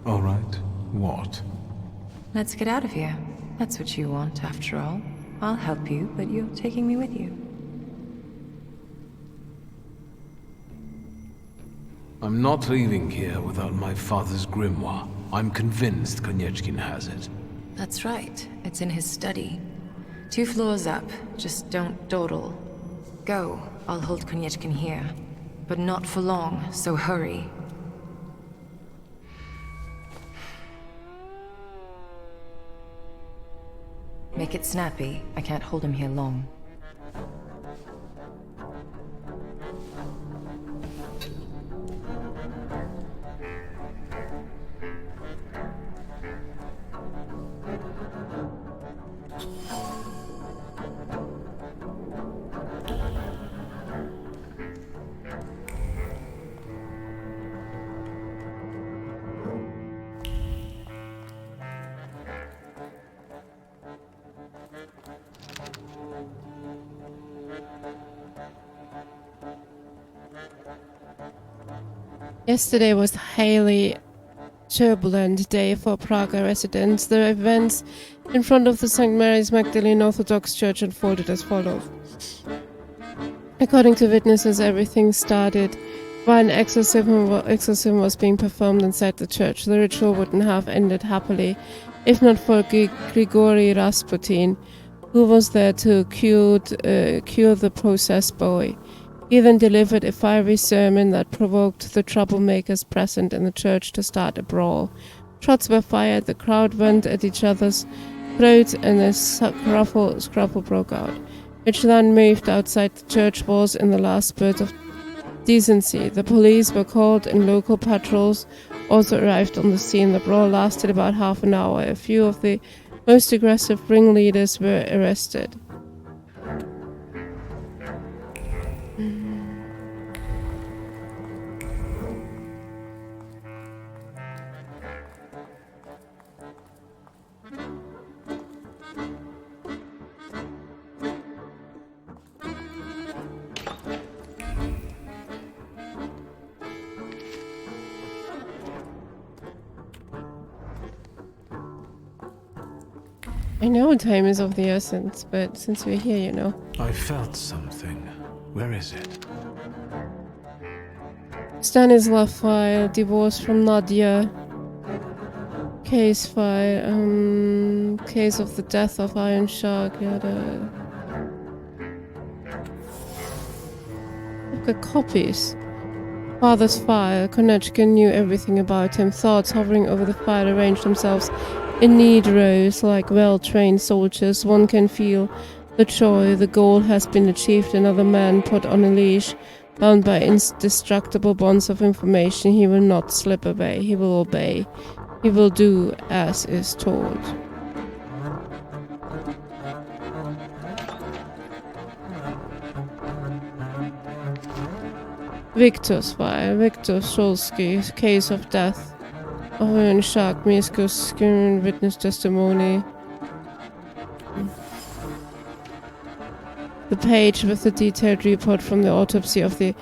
All right. What? Let's get out of here. That's what you want, after all. I'll help you, but you're taking me with you. I'm not leaving here without my father's grimoire. I'm convinced Konieczkin has it. That's right. It's in his study. 2 floors up. Just don't dawdle. Go. I'll hold Konieczkin here. But not for long, so hurry. Make it snappy. I can't hold him here long. Yesterday was a highly turbulent day for Praga residents. The events in front of the St. Mary's Magdalene Orthodox Church unfolded as follows. According to witnesses, everything started while an exorcism was being performed inside the church. The ritual wouldn't have ended happily if not for Grigory Rasputin, who was there to cure the possessed boy. He then delivered a fiery sermon that provoked the troublemakers present in the church to start a brawl. Shots were fired, the crowd went at each other's throats, and a scuffle broke out, which then moved outside the church walls in the last spurt of decency. The police were called and local patrols also arrived on the scene. The brawl lasted about half an hour. A few of the most aggressive ringleaders were arrested. I know time is of the essence, but since we're here, you know. I felt something. Where is it? Stanislav file, divorce from Nadia. Case file, case of the death of Iron Shark, yada. I've got copies. Father's file. Konieczkin knew everything about him. Thoughts hovering over the file arranged themselves in neat rows like well-trained soldiers. One can feel the joy. The goal has been achieved. Another man put on a leash, bound by indestructible bonds of information. He will not slip away. He will obey. He will do as is told. Victor's file. Victor Scholsky, case of death of Iron Shark, Misko's skin witness testimony. The page with the detailed report from the autopsy of the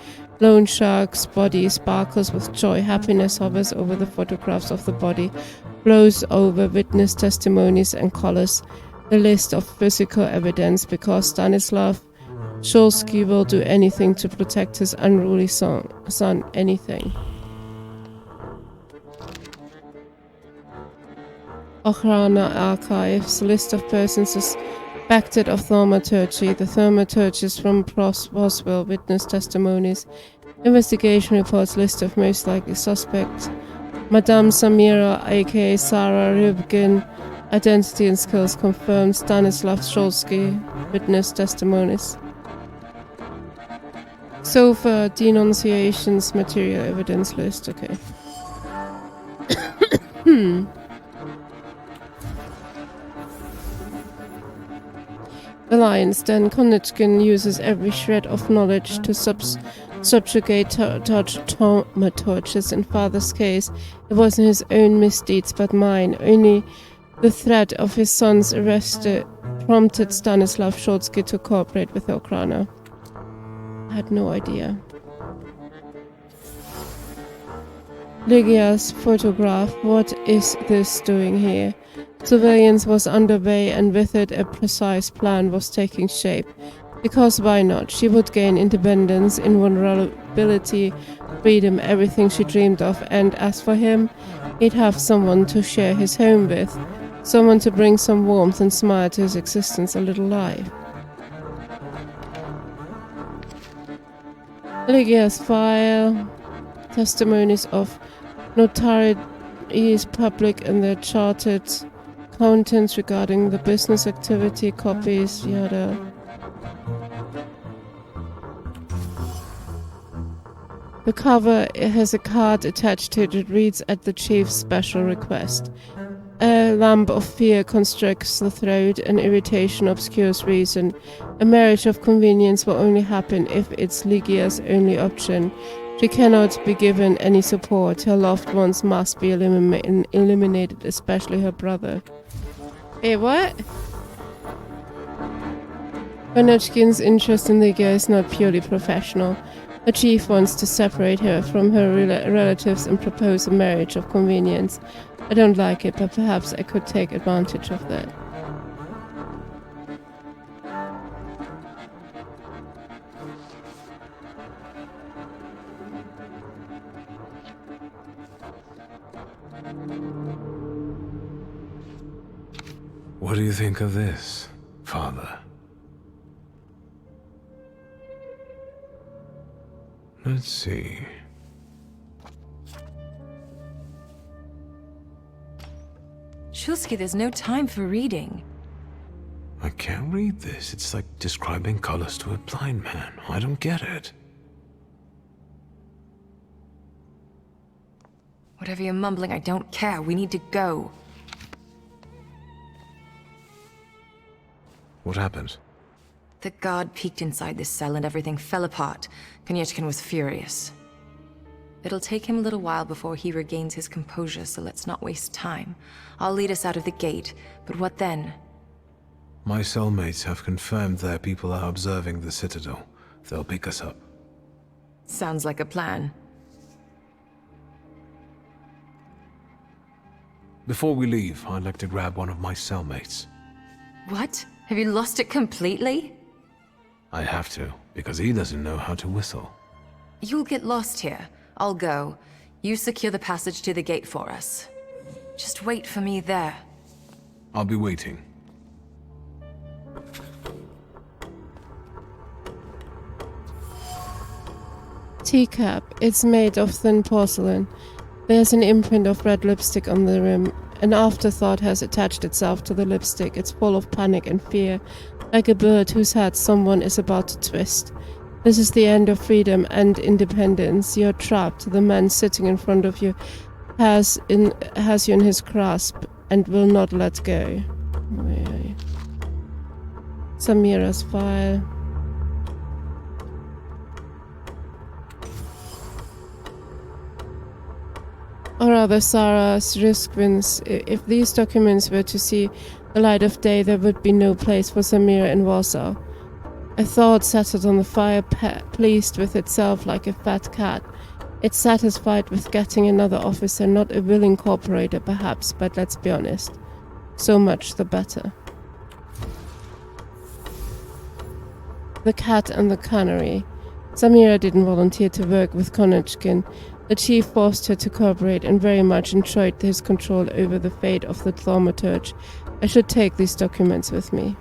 loan shark's body sparkles with joy. Happiness hovers over the photographs of the body, flows over witness testimonies and colors the list of physical evidence, because Stanislav Scholsky will do anything to protect his unruly son. Anything. Ochrana Archives, list of persons suspected of thaumaturgy. The thaumaturges from Roswell, witness testimonies, investigation reports, list of most likely suspects. Madame Samira, aka Sarah Rybkin, identity and skills confirmed. Stanislav Scholsky, witness testimonies. Sofa, denunciations, material evidence list, okay. The lion's den. Konieczkin uses every shred of knowledge to subjugate Thaumaturges. In father's case, it wasn't his own misdeeds but mine. Only the threat of his son's arrest prompted Stanislav Scholsky to cooperate with Ochrana. I had no idea. Lygia's photograph. What is this doing here? Surveillance was underway, and with it a precise plan was taking shape. Because why not? She would gain independence, invulnerability, freedom, everything she dreamed of. And as for him, he'd have someone to share his home with, someone to bring some warmth and smile to his existence, a little life. Lygia's file, testimonies of notaries public and their chartered accountants regarding the business activity, copies, yada. The cover has a card attached to it that reads, "At the chief's special request." A lump of fear constricts the throat, and irritation obscures reason. A marriage of convenience will only happen if it's Lygia's only option. She cannot be given any support. Her loved ones must be eliminated, especially her brother. Hey, what? Konechkin's interest in Lygia is not purely professional. The chief wants to separate her from her relatives and propose a marriage of convenience. I don't like it, but perhaps I could take advantage of that. What do you think of this, Father? Let's see. Shulsky, there's no time for reading. I can't read this. It's like describing colors to a blind man. I don't get it. Whatever you're mumbling, I don't care. We need to go. What happened? The guard peeked inside this cell and everything fell apart. Konechkin was furious. It'll take him a little while before he regains his composure, so let's not waste time. I'll lead us out of the gate, but what then? My cellmates have confirmed their people are observing the Citadel. They'll pick us up. Sounds like a plan. Before we leave, I'd like to grab one of my cellmates. What? Have you lost it completely? I have to, because he doesn't know how to whistle. You'll get lost here. I'll go. You secure the passage to the gate for us. Just wait for me there. I'll be waiting. Teacup. It's made of thin porcelain. There's an imprint of red lipstick on the rim. An afterthought has attached itself to the lipstick. It's full of panic and fear, like a bird whose head someone is about to twist. This is the end of freedom and independence. You're trapped. The man sitting in front of you has you in his grasp and will not let go. Samira's file. Or rather, Sarah's Riskwin's. If these documents were to see the light of day, there would be no place for Samira in Warsaw. A thought settled on the fire, pleased with itself like a fat cat. It's satisfied with getting another officer, not a willing cooperator perhaps, but let's be honest. So much the better. The cat and the canary. Samira didn't volunteer to work with Konechkin. The chief forced her to cooperate and very much enjoyed his control over the fate of the Thaumaturge. I should take these documents with me.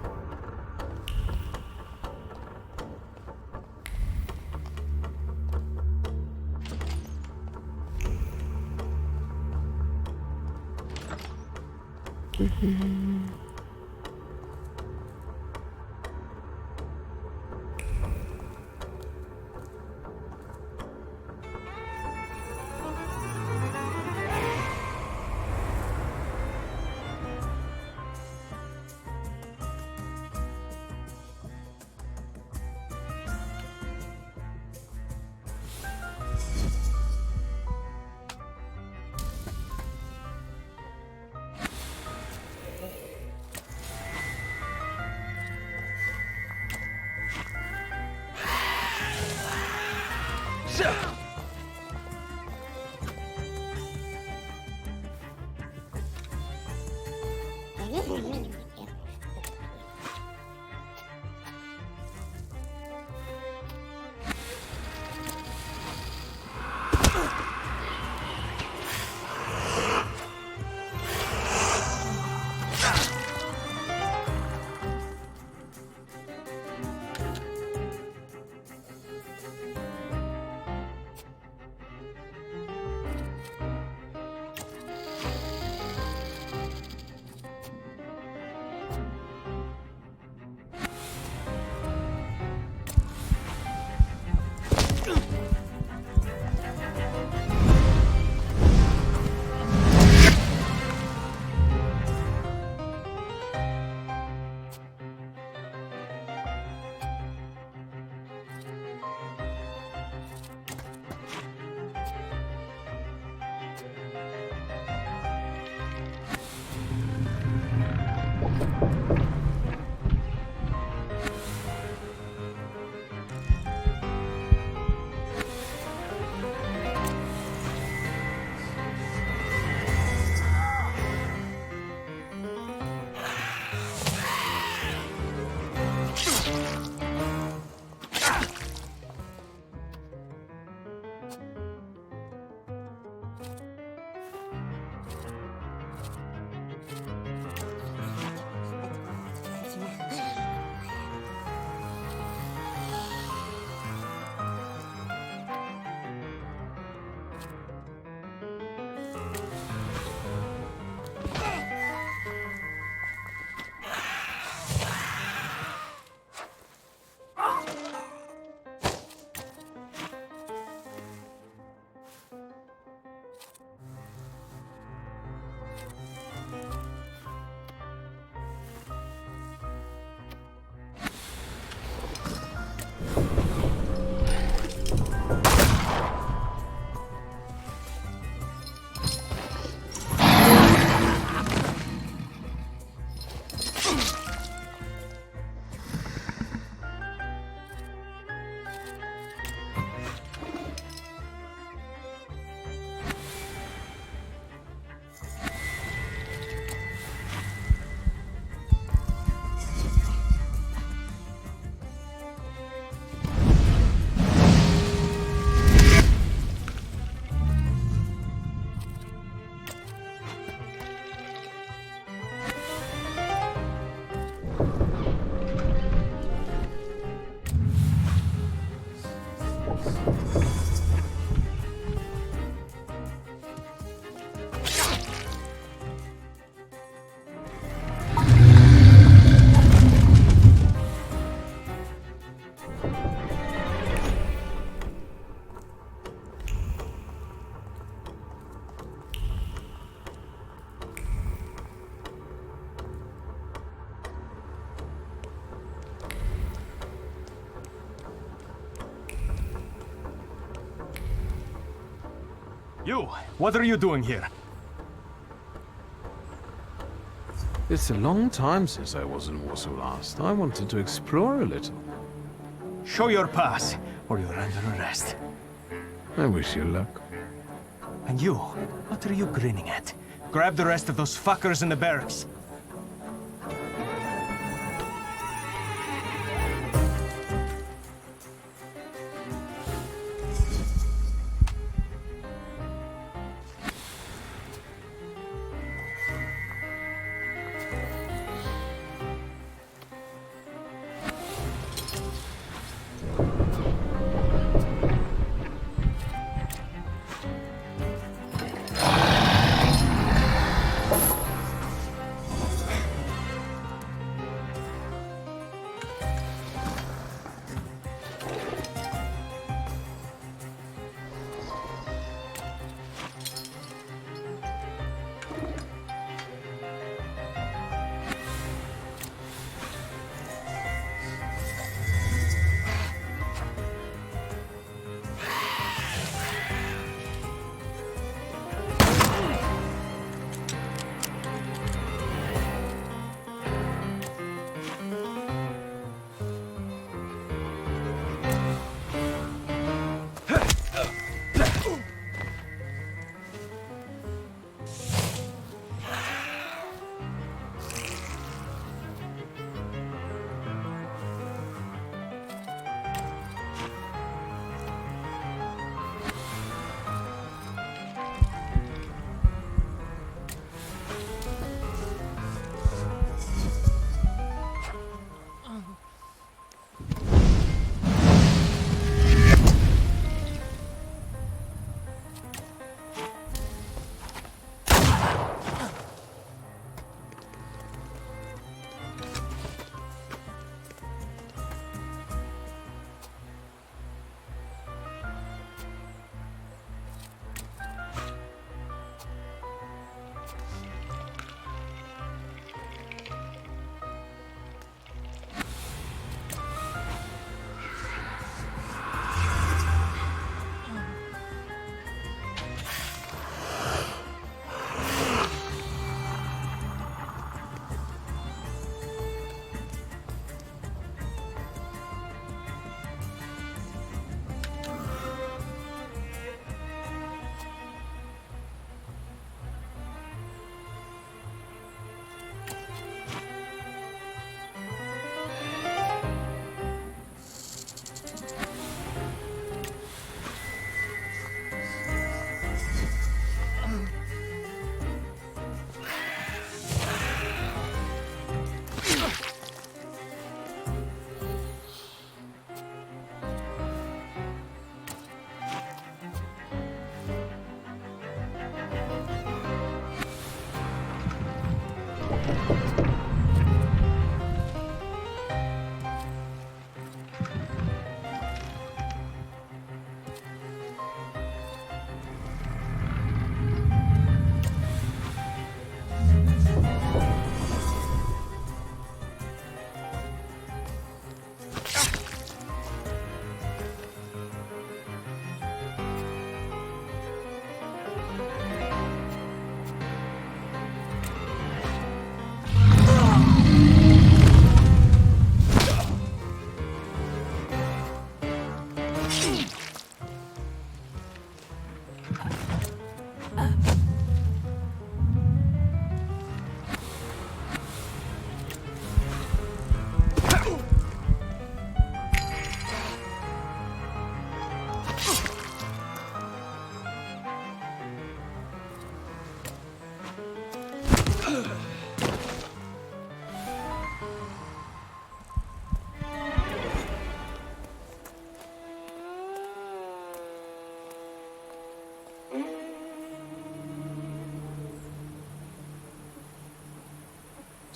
You, what are you doing here? It's a long time since I was in Warsaw last. I wanted to explore a little. Show your pass, or you're under arrest. I wish you luck. And you, what are you grinning at? Grab the rest of those fuckers in the barracks.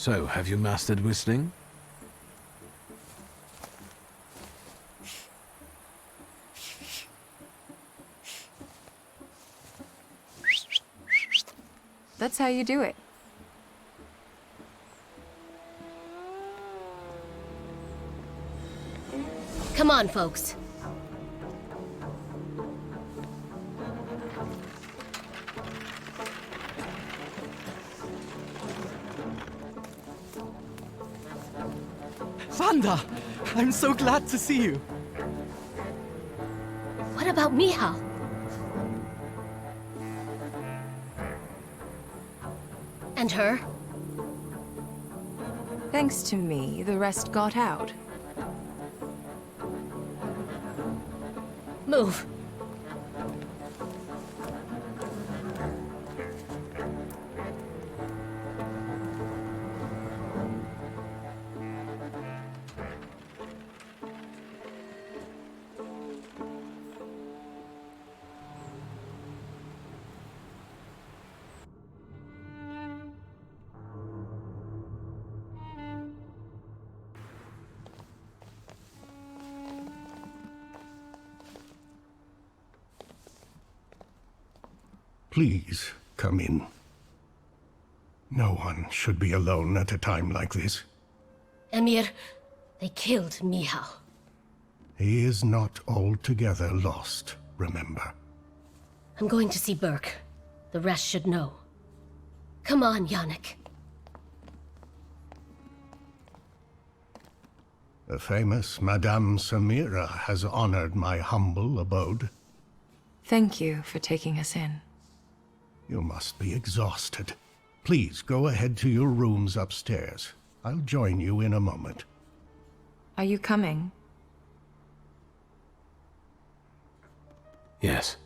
So, have you mastered whistling? That's how you do it. Come on, folks. Wanda! I'm so glad to see you. What about Michał? And her? Thanks to me, the rest got out. Move. Please, come in. No one should be alone at a time like this. Emir, they killed Michał. He is not altogether lost, remember. I'm going to see Burke. The rest should know. Come on, Yannick. The famous Madame Samira has honored my humble abode. Thank you for taking us in. You must be exhausted. Please go ahead to your rooms upstairs. I'll join you in a moment. Are you coming? Yes.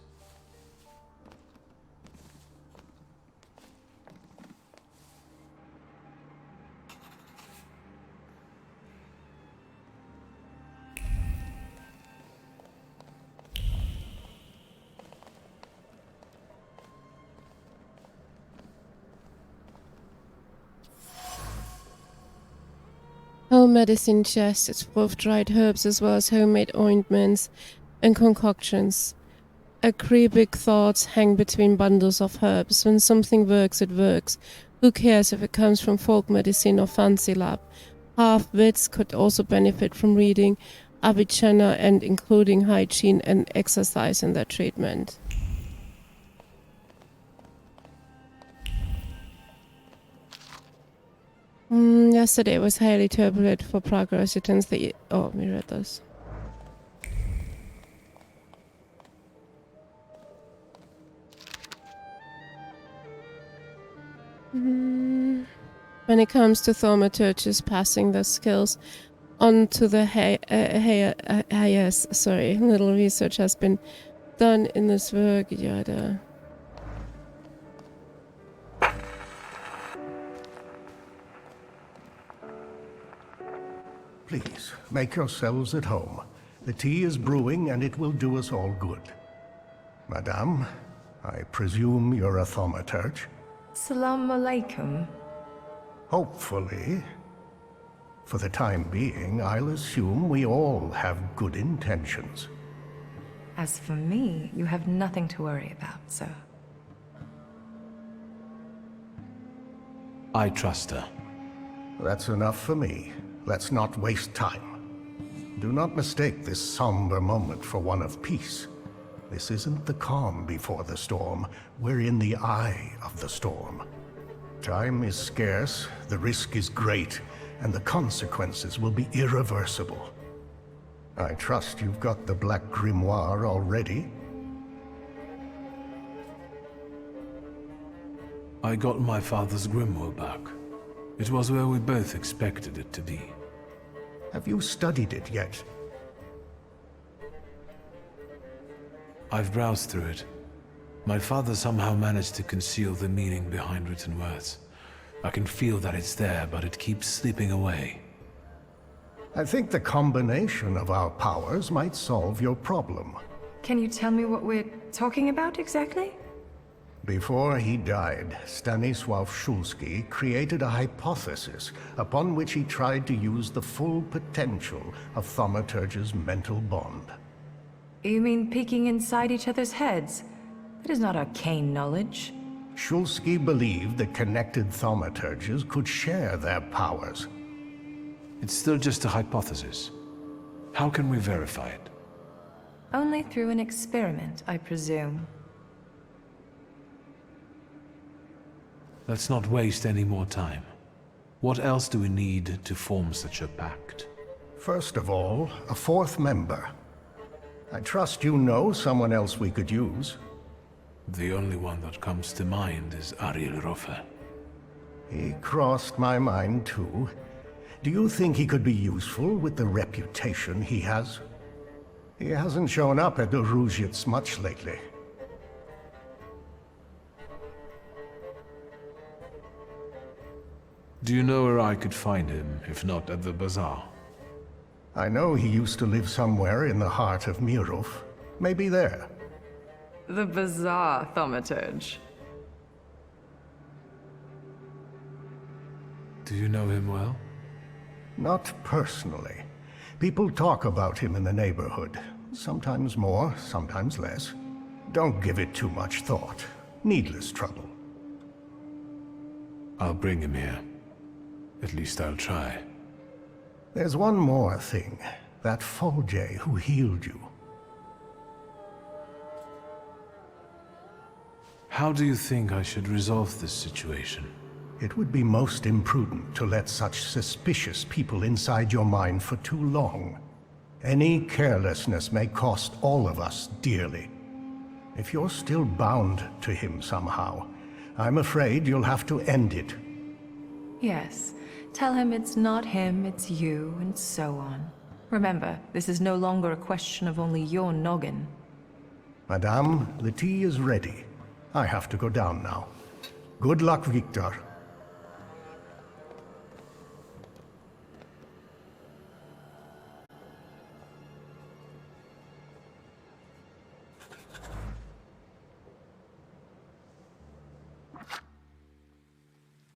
Home medicine chest. It's full of dried herbs as well as homemade ointments and concoctions. Acribic thoughts hang between bundles of herbs. When something works, it works. Who cares if it comes from folk medicine or fancy lab? Half-wits could also benefit from reading Avicenna and including hygiene and exercise in their treatment. Yesterday was highly turbulent for Prague residents. Oh, we read this. When it comes to thaumaturges passing their skills on to the little research has been done in this work. Yada. Please, make yourselves at home. The tea is brewing and it will do us all good. Madame, I presume you're a thaumaturge? Salam alaikum. Hopefully. For the time being, I'll assume we all have good intentions. As for me, you have nothing to worry about, sir. I trust her. That's enough for me. Let's not waste time. Do not mistake this somber moment for one of peace. This isn't the calm before the storm. We're in the eye of the storm. Time is scarce, the risk is great, and the consequences will be irreversible. I trust you've got the Black Grimoire already? I got my father's grimoire back. It was where we both expected it to be. Have you studied it yet? I've browsed through it. My father somehow managed to conceal the meaning behind written words. I can feel that it's there, but it keeps slipping away. I think the combination of our powers might solve your problem. Can you tell me what we're talking about exactly? Before he died, Stanisław Szulski created a hypothesis upon which he tried to use the full potential of Thaumaturge's mental bond. You mean peeking inside each other's heads? That is not arcane knowledge. Szulski believed that connected Thaumaturges could share their powers. It's still just a hypothesis. How can we verify it? Only through an experiment, I presume. Let's not waste any more time. What else do we need to form such a pact? First of all, a fourth member. I trust you know someone else we could use. The only one that comes to mind is Ariel Rofe. He crossed my mind too. Do you think he could be useful with the reputation he has? He hasn't shown up at the Ruzhitz much lately. Do you know where I could find him, if not at the bazaar? I know he used to live somewhere in the heart of Mirov. Maybe there. The bizarre Thaumaturge. Do you know him well? Not personally. People talk about him in the neighborhood. Sometimes more, sometimes less. Don't give it too much thought. Needless trouble. I'll bring him here. At least I'll try. There's one more thing. That Folje who healed you. How do you think I should resolve this situation? It would be most imprudent to let such suspicious people inside your mind for too long. Any carelessness may cost all of us dearly. If you're still bound to him somehow, I'm afraid you'll have to end it. Yes. Tell him it's not him, it's you, and so on. Remember, this is no longer a question of only your noggin. Madame, the tea is ready. I have to go down now. Good luck, Victor.